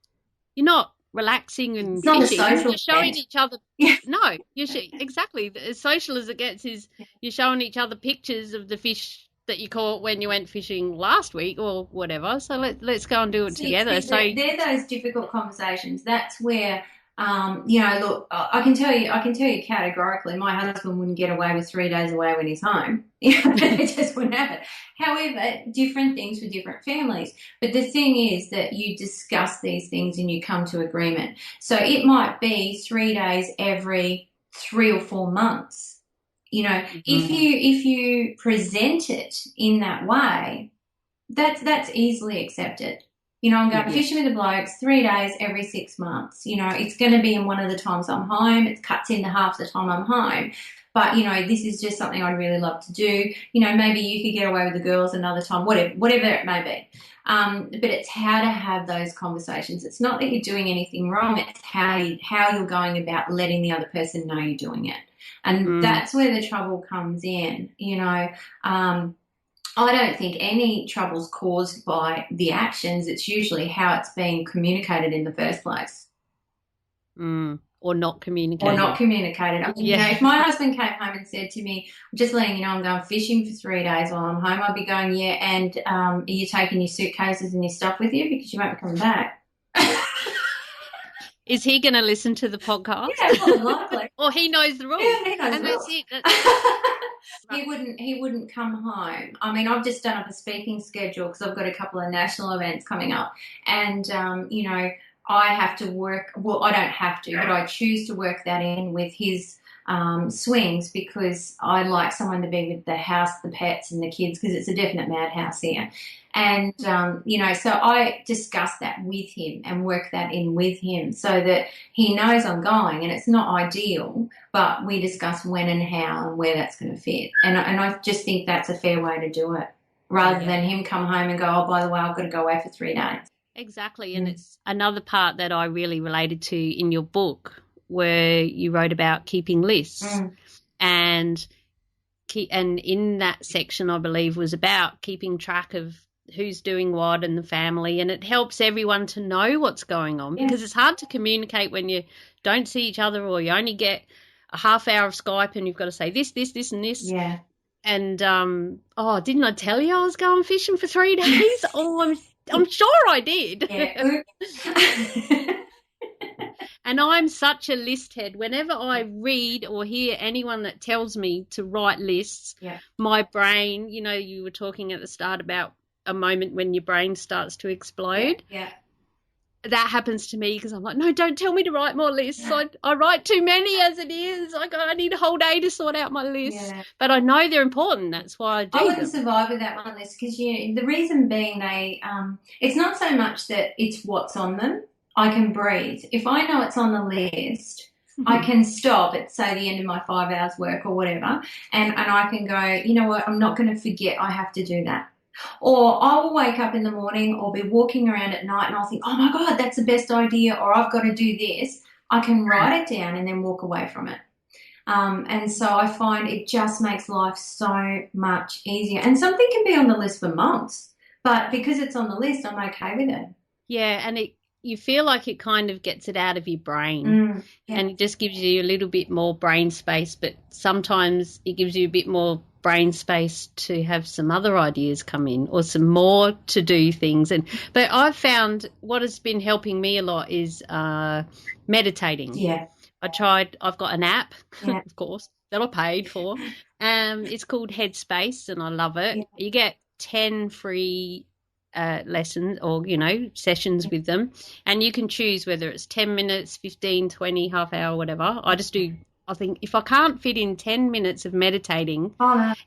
You're not relaxing and fishing. You're showing each other. No, exactly. As social as it gets is you're showing each other pictures of the fish that you caught when you went fishing last week or whatever. So let's go and do it together. So they're those difficult conversations. That's where look, I can tell you categorically, my husband wouldn't get away with 3 days away when he's home. It just wouldn't happen. However, different things for different families. But the thing is that you discuss these things and you come to agreement. So it might be 3 days every 3 or 4 months. If you present it in that way, that's easily accepted. I'm going fishing with the blokes 3 days every 6 months. It's going to be in one of the times I'm home. It cuts into half the time I'm home. But, this is just something I'd really love to do. Maybe you could get away with the girls another time, whatever it may be. But it's how to have those conversations. It's not that you're doing anything wrong. It's how you're going about letting the other person know you're doing it. And that's where the trouble comes in. I don't think any trouble's caused by the actions. It's usually how it's being communicated in the first place. Or not communicated. If my husband came home and said to me, just letting you know I'm going fishing for 3 days while I'm home, I'd be going, and are you taking your suitcases and your stuff with you because you won't be coming back? Is he going to listen to the podcast? Yeah, probably likely. Or he knows the rules. Yeah, he knows and the rules. That's it. He wouldn't come home. I mean, I've just done up a speaking schedule because I've got a couple of national events coming up, and I have to work. Well, I don't have to, but I choose to work that in with his swings because I like someone to be with the house, the pets, and the kids because it's a definite madhouse here. And, so I discuss that with him and work that in with him so that he knows I'm going, and it's not ideal, but we discuss when and how and where that's going to fit. And I just think that's a fair way to do it rather than him come home and go, oh, by the way, I've got to go away for 3 days. Exactly. And it's another part that I really related to in your book where you wrote about keeping lists and in that section, I believe, was about keeping track of who's doing what and the family, and it helps everyone to know what's going on because it's hard to communicate when you don't see each other or you only get a half hour of Skype and you've got to say this, this, this, and this. Yeah. And oh, didn't I tell you I was going fishing for 3 days? Oh, I'm sure I did. Yeah. And I'm such a list head. Whenever I read or hear anyone that tells me to write lists, my brain, you know, you were talking at the start about a moment when your brain starts to explode. Yeah. That happens to me because I'm like, no, don't tell me to write more lists. I write too many as it is. I need a whole day to sort out my lists. Yeah. But I know they're important. That's why I do I wouldn't survive without one list because the reason being it's not so much that it's what's on them. I can breathe. If I know it's on the list, I can stop at, say, the end of my 5 hours work or whatever, and I can go, you know what, I'm not going to forget I have to do that. Or I will wake up in the morning or be walking around at night and I'll think, oh, my God, that's the best idea, or I've got to do this. I can write it down and then walk away from it. And so I find it just makes life so much easier. And something can be on the list for months, but because it's on the list, I'm okay with it. Yeah, and you feel like it kind of gets it out of your brain and it just gives you a little bit more brain space, but sometimes it gives you a bit more brain space to have some other ideas come in or some more to do things. But I've found what has been helping me a lot is meditating. Yeah. I've got an app, of course, that I paid for. It's called Headspace and I love it. Yeah. You get 10 free lessons or, you know, sessions with them, and you can choose whether it's 10 minutes, 15, 20, half hour, whatever. I think if I can't fit in 10 minutes of meditating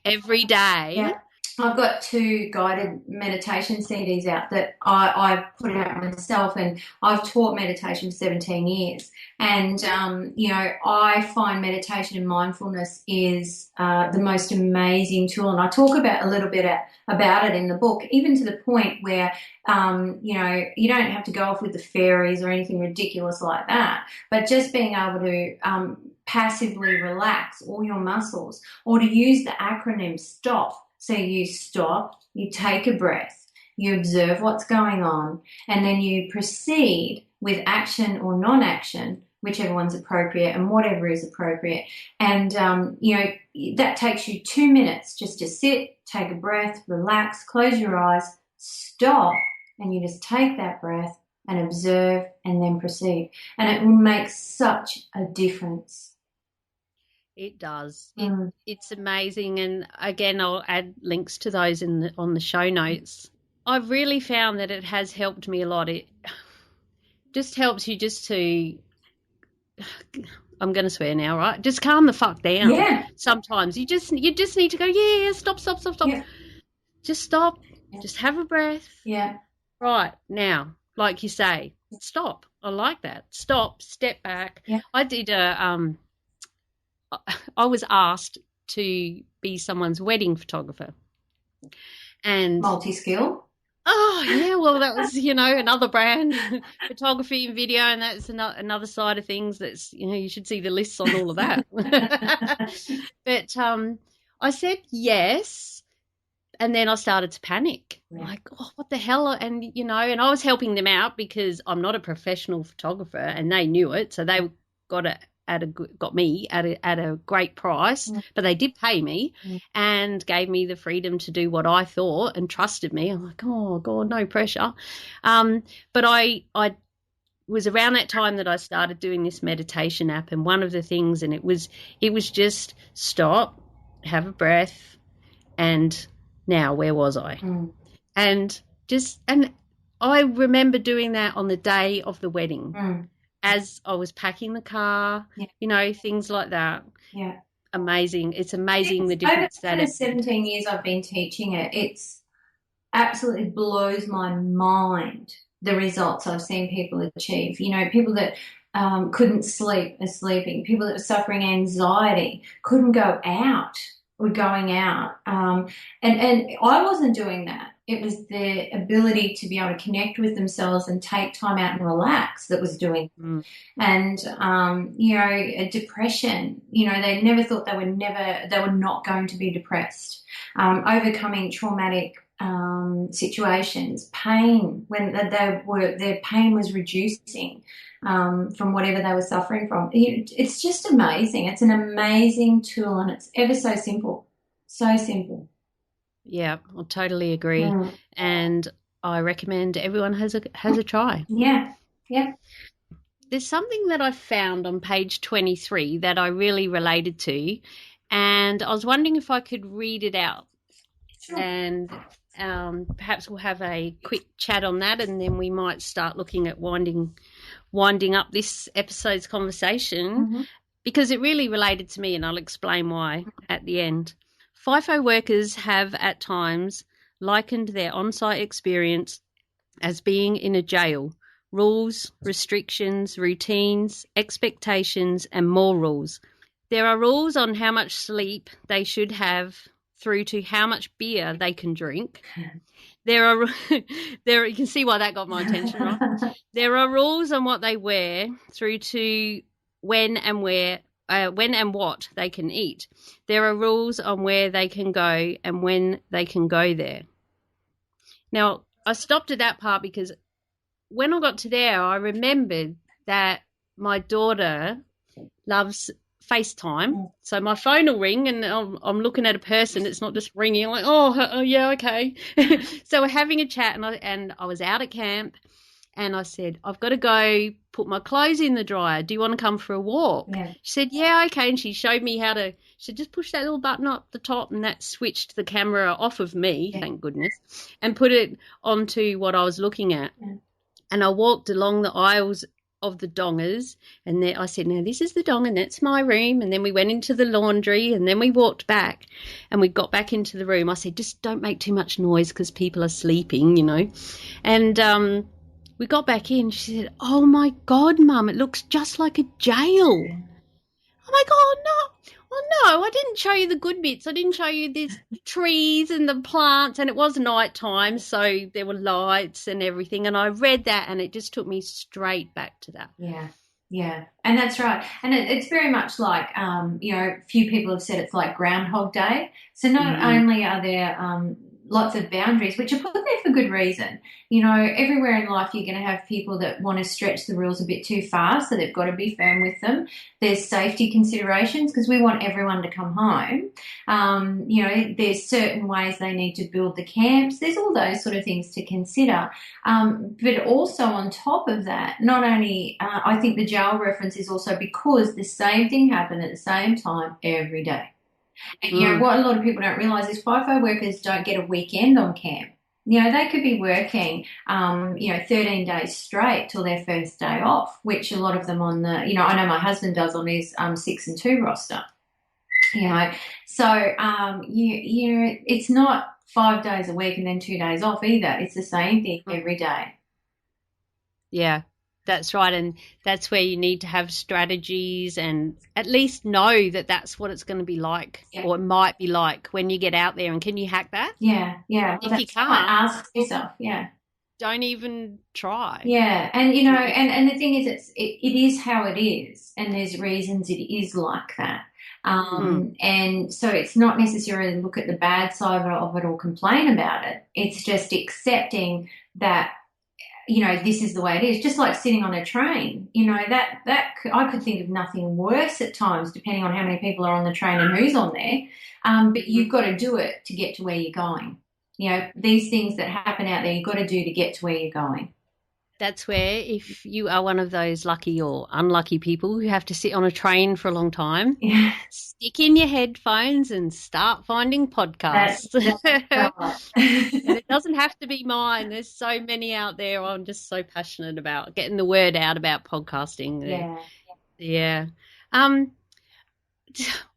every day. I've got 2 guided meditation CDs out that I put out myself, and I've taught meditation for 17 years. And, you know, I find meditation and mindfulness is the most amazing tool. And I talk about a little bit about it in the book, even to the point where, you know, you don't have to go off with the fairies or anything ridiculous like that, but just being able to passively relax all your muscles, or to use the acronym STOP. So you stop, you take a breath, you observe what's going on, and then you proceed with action or non-action, whichever one's appropriate and whatever is appropriate. And, you know, that takes you 2 minutes just to sit, take a breath, relax, close your eyes, stop, and you just take that breath and observe and then proceed. And it will make such a difference. It does. It's amazing. And again, I'll add links to those on the show notes. I've really found that it has helped me a lot. It just helps you just to, I'm going to swear now, right? Just calm the fuck down. Yeah. Sometimes you just need to go, stop. Yeah. Just stop. Yeah. Just have a breath. Yeah. Right. Now, like you say, stop. I like that. Stop, step back. Yeah. I did I was asked to be someone's wedding photographer. And multi-skill. Oh, yeah, well, that was, you know, another brand, photography and video, and that's another side of things that's, you know, you should see the lists on all of that. But I said yes, and then I started to panic. Yeah. Like, oh, what the hell? And, you know, and I was helping them out because I'm not a professional photographer, and they knew it, so they got me at a great price, but they did pay me and gave me the freedom to do what I thought and trusted me. I'm like, oh God, no pressure. But I was around that time that I started doing this meditation app, and one of the things, and it was just stop, have a breath, and now where was I? And I remember doing that on the day of the wedding. As I was packing the car, you know, things like that. Yeah. Amazing. It's amazing the difference that it's 17 years I've been teaching it. It's absolutely blows my mind, the results I've seen people achieve. You know, people that couldn't sleep are sleeping. People that were suffering anxiety couldn't go out, were going out. And I wasn't doing that. It was the ability to be able to connect with themselves and take time out and relax that was doing it. And, you know, depression, you know, they never thought they were not going to be depressed. Overcoming traumatic situations, pain when their pain was reducing from whatever they were suffering from. It's just amazing. It's an amazing tool, and it's ever so simple, so simple. Yeah, I totally agree, Mm. and I recommend everyone has a try. Yeah, yeah. There's something that I found on page 23 that I really related to, and I was wondering if I could read it out, Sure. and perhaps we'll have a quick chat on that, and then we might start looking at winding up this episode's conversation, Mm-hmm. because it really related to me, and I'll explain why at the end. FIFO workers have at times likened their on-site experience as being in a jail. Rules, restrictions, routines, expectations, and more rules. There are rules on how much sleep they should have through to how much beer they can drink. There are you can see why that got my attention, right? There are rules on what they wear through to when and what they can eat. There are rules on where they can go and when they can go there. Now, I stopped at that part because when I got to there, I remembered that my daughter loves FaceTime. So my phone will ring and I'm looking at a person. It's not just ringing. I'm like, oh yeah, okay. So we're having a chat, and I was out at camp, and I said, I've got to go put my clothes in the dryer. Do you want to come for a walk? Yeah. She said, yeah, okay. And she showed me how to. She said, just push that little button up the top, and that switched the camera off of me, thank goodness, and put it onto what I was looking at. Yeah. And I walked along the aisles of the dongers, and there I said, now this is the dong and that's my room. And then we went into the laundry, and then we walked back, and we got back into the room. I said, just don't make too much noise because people are sleeping, And we got back in. She said, oh my God, Mum, it looks just like a jail. I'm like, oh no. Well, no, I didn't show you the good bits. I didn't show you the trees and the plants, and it was night time, so there were lights and everything. And I read that, and it just took me straight back to that. Yeah, yeah, and that's right. And it's very much like, few people have said it's like Groundhog Day. So not only are there lots of boundaries, which are put there for good reason. Everywhere in life you're going to have people that want to stretch the rules a bit too far, so they've got to be firm with them. There's safety considerations because we want everyone to come home. There's certain ways they need to build the camps. There's all those sort of things to consider. But also on top of that, not only, I think the jail reference is also because the same thing happened at the same time every day. And what a lot of people don't realise is FIFO workers don't get a weekend on camp. They could be working, 13 days straight till their first day off, which a lot of them on the, I know my husband does on his 6 and 2 roster. So it's not 5 days a week and then 2 days off either. It's the same thing every day. Yeah. That's right, and that's where you need to have strategies and at least know that that's what it's going to be like, or it might be like when you get out there. And can you hack that? Yeah. If you can't, ask yourself. Yeah. Don't even try. Yeah, and and the thing is, it is how it is, and there's reasons it is like that. And so it's not necessarily look at the bad side of it or complain about it. It's just accepting that. This is the way it is. Just like sitting on a train, that I could think of nothing worse at times, depending on how many people are on the train and who's on there. But you've got to do it to get to where you're going. These things that happen out there, you've got to do to get to where you're going. That's where, if you are one of those lucky or unlucky people who have to sit on a train for a long time, stick in your headphones and start finding podcasts. That's right. And it doesn't have to be mine. There's so many out there. I'm just so passionate about getting the word out about podcasting. Yeah.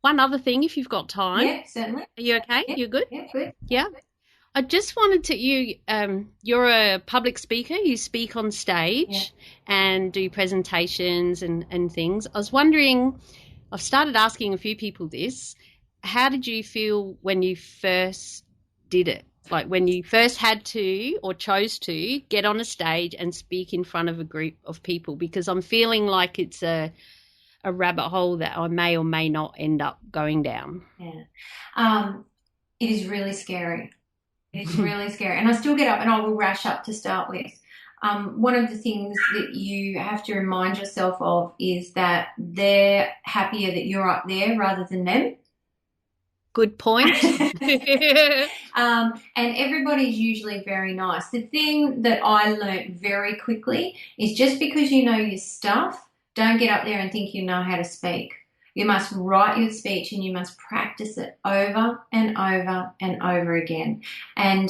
One other thing, if you've got time. Yeah, certainly. Are you okay? Yeah. You're good? Yeah, good. Yeah. I just wanted to, you're a public speaker, you speak on stage and do presentations and things. I was wondering, I've started asking a few people this, how did you feel when you first did it? Like when you first had to or chose to get on a stage and speak in front of a group of people, because I'm feeling like it's a rabbit hole that I may or may not end up going down. Yeah. It is really scary. It's really scary. And I still get up and I will rash up to start with. One of the things that you have to remind yourself of is that they're happier that you're up there rather than them. Good point. And everybody's usually very nice. The thing that I learnt very quickly is just because you know your stuff, don't get up there and think you know how to speak. You must write your speech and you must practice it over and over and over again. And,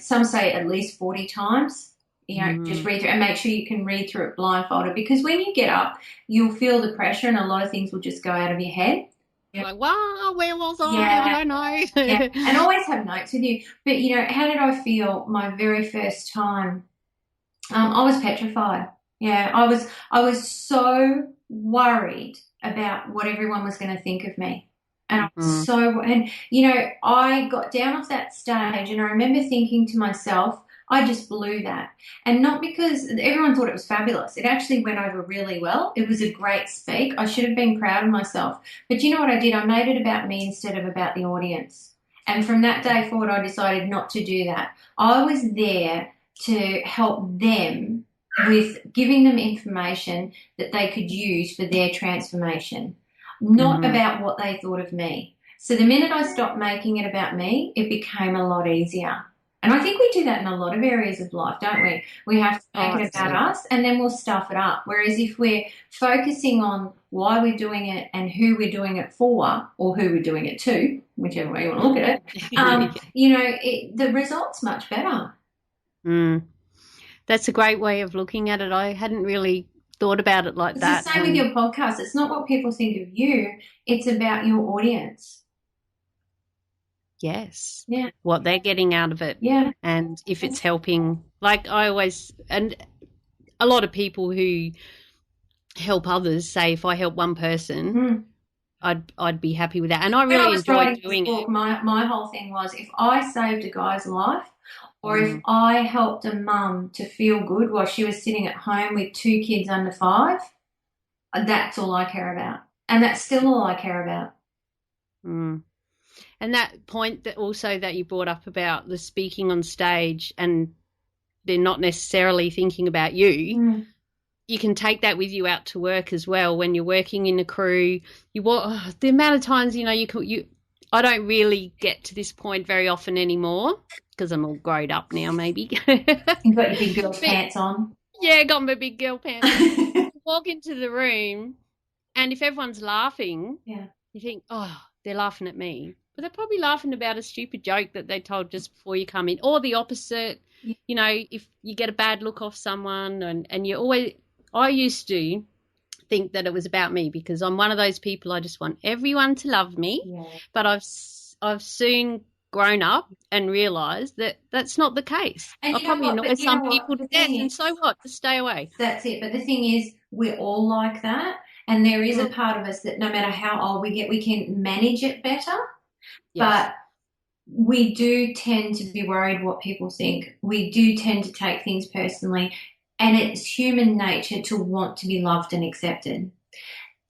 some say at least 40 times. Just read through and make sure you can read through it blindfolded, because when you get up, you'll feel the pressure and a lot of things will just go out of your head. Like, wow, where was I? Yeah. I don't know. Yeah. And always have notes with you. But, how did I feel my very first time? I was petrified. Yeah, I was so worried about what everyone was going to think of me. And I was I got down off that stage and I remember thinking to myself, I just blew that. And not because everyone thought it was fabulous. It actually went over really well. It was a great speak. I should have been proud of myself. But you know what I did? I made it about me instead of about the audience. And from that day forward, I decided not to do that. I was there to help them with giving them information that they could use for their transformation, not about what they thought of me. So the minute I stopped making it about me, it became a lot easier. And I think we do that in a lot of areas of life, don't we? We have to make it about us and then we'll stuff it up. Whereas if we're focusing on why we're doing it and who we're doing it for, or who we're doing it to, whichever way you want to look at it, the result's much better. That's a great way of looking at it. I hadn't really thought about it like that. It's the same with your podcast. It's not what people think of you. It's about your audience. Yes. Yeah. What they're getting out of it. Yeah. And if it's helping, like I always, and a lot of people who help others say, if I help one person, I'd be happy with that. And I really enjoy doing it. My whole thing was, if I saved a guy's life, or if I helped a mum to feel good while she was sitting at home with 2 kids under 5, that's all I care about. And that's still all I care about. And that point that also that you brought up about the speaking on stage and they're not necessarily thinking about you, you can take that with you out to work as well. When you're working in a crew, the amount of times, I don't really get to this point very often anymore because I'm all grown up now maybe. You've got your big girl pants on. Yeah, got my big girl pants on. Walk into the room and if everyone's laughing, you think, oh, they're laughing at me. But they're probably laughing about a stupid joke that they told just before you come in, or the opposite. If you get a bad look off someone and I used to think that it was about me because I'm one of those people, I just want everyone to love me. Yeah. But I've soon grown up and realised that that's not the case. I probably annoy some people to death, and so what? Just stay away. That's it. But the thing is, we're all like that, and there is a part of us that no matter how old we get, we can manage it better. Yes. But we do tend to be worried what people think. We do tend to take things personally, and it's human nature to want to be loved and accepted.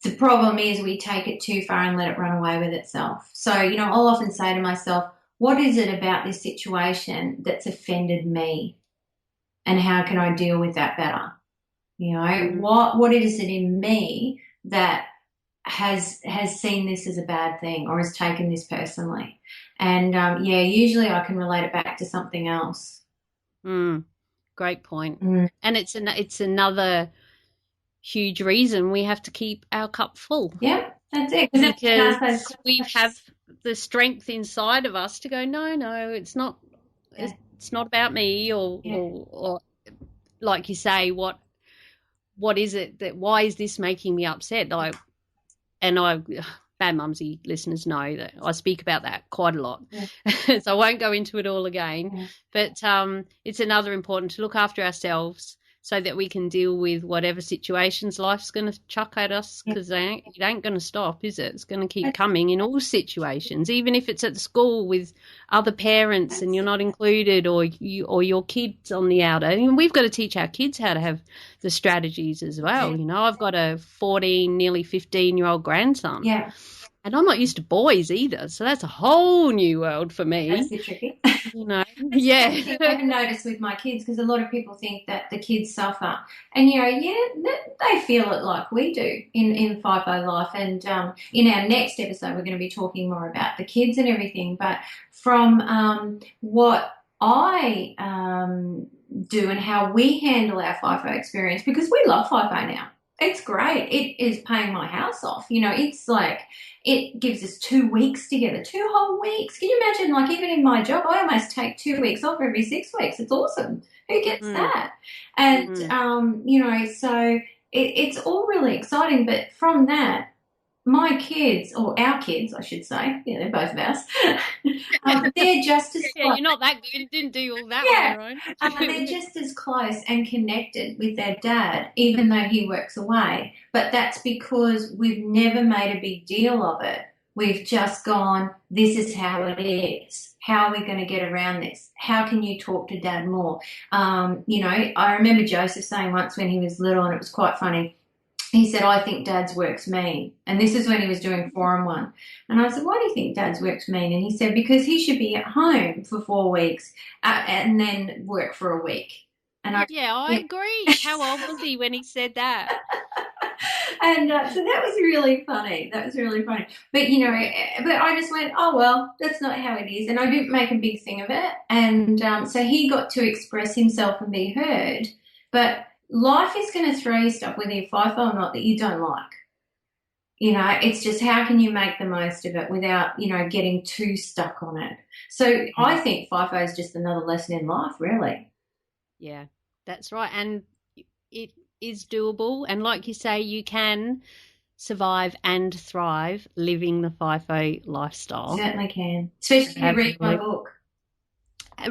The problem is we take it too far and let it run away with itself. So, I'll often say to myself, what is it about this situation that's offended me, and how can I deal with that better? What is it in me that has seen this as a bad thing or has taken this personally? And, usually I can relate it back to something else. Great point. And it's another huge reason we have to keep our cup full. Yeah, that's it. Because we have the strength inside of us to go, no, it's not about me or like you say, what is it why is this making me upset? Bad Mumsy listeners know that I speak about that quite a lot. Yeah. So I won't go into it all again. Yeah. But it's another important to look after ourselves so that we can deal with whatever situations life's going to chuck at us, because it ain't going to stop, is it? It's going to keep coming in all situations, even if it's at the school with other parents and you're not included, or your kids on the outer. I mean, we've got to teach our kids how to have the strategies as well. I've got a 14, nearly 15-year-old grandson. Yeah. And I'm not used to boys either, so that's a whole new world for That's a me. bit tricky. You know, It's yeah. another thing I haven't noticed with my kids, because a lot of people think that the kids suffer, and they feel it like we do in FIFO life. And in our next episode, we're going to be talking more about the kids and everything. But from what I do and how we handle our FIFO experience, because we love FIFO now. It's great. It is paying my house off. It's like it gives us 2 weeks together, 2 whole weeks. Can you imagine? Like, even in my job, I almost take 2 weeks off every 6 weeks. It's awesome. Who gets that? And so it's all really exciting. But from that, my kids, or our kids, I should say, they're both of us. They're just as Yeah, you're not that good. You didn't do all that on yeah, your own. they're just as close and connected with their dad, even though he works away. But that's because we've never made a big deal of it. We've just gone, this is how it is. How are we going to get around this? How can you talk to dad more? I remember Joseph saying once when he was little, and it was quite funny. He said, I think dad's work's mean. And this is when he was doing 4-in-1. And I said, why do you think dad's work's mean? And he said, because he should be at home for 4 weeks and then work for a week. And I agree. How old was he when he said that? And so that was really funny. That was really funny. But, but I just went, oh, well, that's not how it is. And I didn't make a big thing of it. And so he got to express himself and be heard. But life is going to throw you stuff, whether you're FIFO or not, that you don't like. It's just how can you make the most of it without, getting too stuck on it. So I think FIFO is just another lesson in life, really. Yeah, that's right. And it is doable. And like you say, you can survive and thrive living the FIFO lifestyle. Certainly can. Especially if you read my book.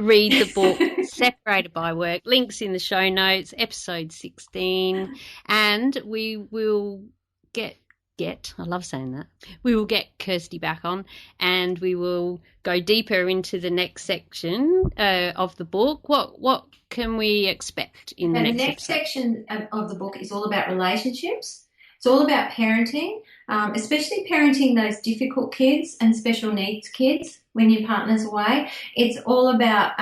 Read the book, Separated by Work. Links in the show notes, episode 16. And we will get, I love saying that. We will get Kirsty back on, and we will go deeper into the next section of the book. What can we expect in the next section of the book is all about relationships. It's all about parenting, especially parenting those difficult kids and special needs kids when your partner's away. It's all about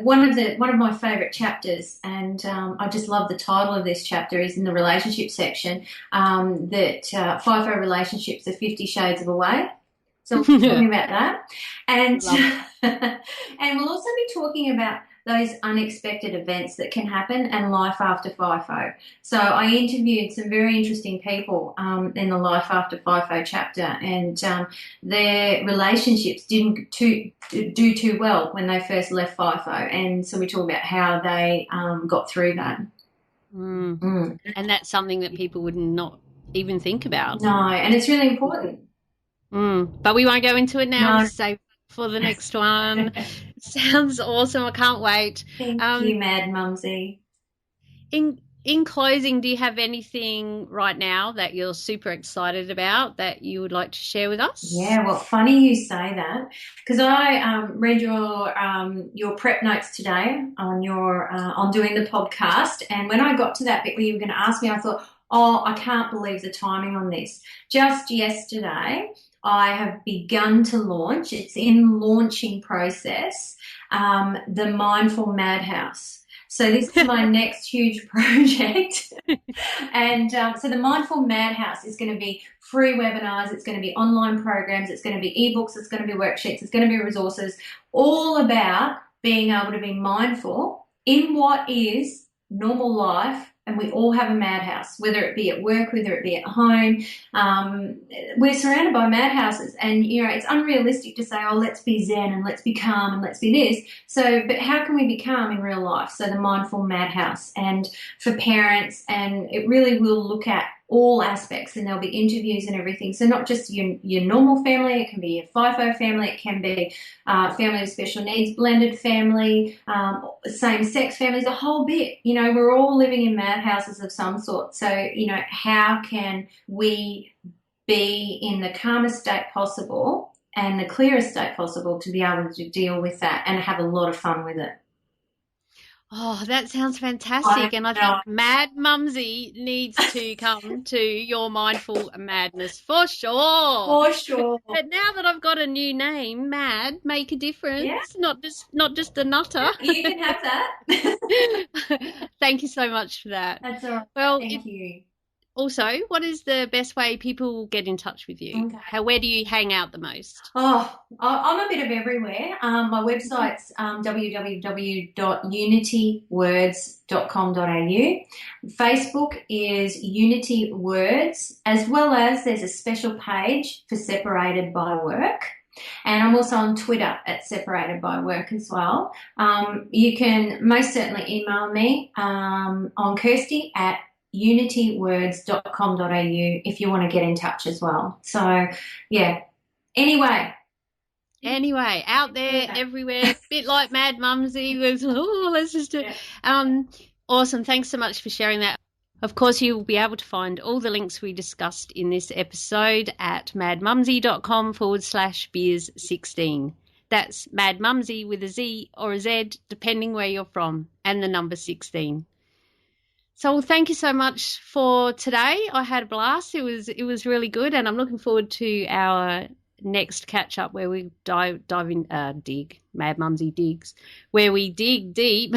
one of my favourite chapters, and I just love the title of this chapter, is in the relationship section, that FIFO relationships are 50 Shades of Away. So we'll be talking about that. And and we'll also be talking about those unexpected events that can happen and life after FIFO. So I interviewed some very interesting people in the Life After FIFO chapter, and their relationships didn't do too well when they first left FIFO. And so we talk about how they got through that. And that's something that people would not even think about. No, and it's really important. But we won't go into it now. No. Save for the next one. Sounds awesome. I can't wait. Thank you, Mad Mumsy. In closing, do you have anything right now that you're super excited about that you would like to share with us? Yeah, well, funny you say that, because I read your prep notes today on doing the podcast, and when I got to that bit where you were going to ask me, I thought, I can't believe the timing on this. Just yesterday, I have begun to launch, it's in launching process, the Mindful Madhouse. So this is my next huge project. And so the Mindful Madhouse is going to be free webinars, it's going to be online programs, it's going to be ebooks, it's going to be worksheets, it's going to be resources, all about being able to be mindful in what is normal life. And we all have a madhouse, whether it be at work, whether it be at home. We're surrounded by madhouses, and it's unrealistic to say, let's be zen and let's be calm and let's be this. So, but how can we be calm in real life? So the Mindful Madhouse, and for parents, and it really will look at all aspects, and there'll be interviews and everything. So not just your normal family, it can be your FIFO family, it can be family with special needs, blended family, same-sex families, a whole bit. We're all living in madhouses of some sort. So, how can we be in the calmest state possible and the clearest state possible to be able to deal with that and have a lot of fun with it? Oh, that sounds I fantastic. And I know. think Mad Mumsy needs to come to your Mindful Madness for sure. For sure. But now that I've got a new name, Mad, make a Yeah, difference, not just a nutter. you can have that. Thank you so much for that. That's all right. Well, Thank you. also, what is the best way people get in touch with you? Okay. Where do you hang out the most? Oh, I'm a bit of everywhere. My website's www.unitywords.com.au. Facebook is Unity Words, as well as there's a special page for Separated by Work. And I'm also on Twitter at Separated by Work as well. You can most certainly email me on Kirsty at unitywords.com.au if you want to get in touch as well. So, yeah. Anyway, Out there, yeah. everywhere, bit like Mad Mumsy was, oh, let's just do it. Awesome. Thanks so much for sharing that. Of course, you'll be able to find all the links we discussed in this episode at madmumsy.com/beers16. That's Mad Mumsy with a Z or a Z, depending where you're from, and the number 16. So thank you so much for today. I had a blast. It was really good, and I'm looking forward to our next catch up where we dive in Mad Mumsy digs, where we dig deep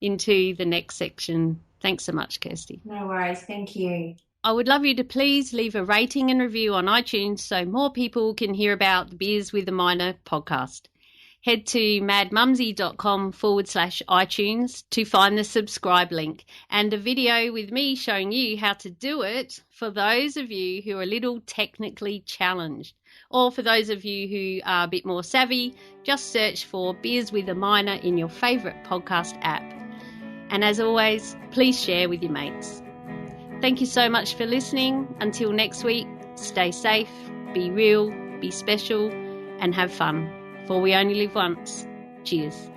into the next section. Thanks so much, Kirsty. No worries. Thank you. I would love you to please leave a rating and review on iTunes so more people can hear about the Beers with a Minor podcast. Head to madmumsy.com/iTunes to find the subscribe link and a video with me showing you how to do it for those of you who are a little technically challenged. Or for those of you who are a bit more savvy, just search for Beers with a Minor in your favourite podcast app. And as always, please share with your mates. Thank you so much for listening. Until next week, stay safe, be real, be special, and have fun. For we only live once. Cheers.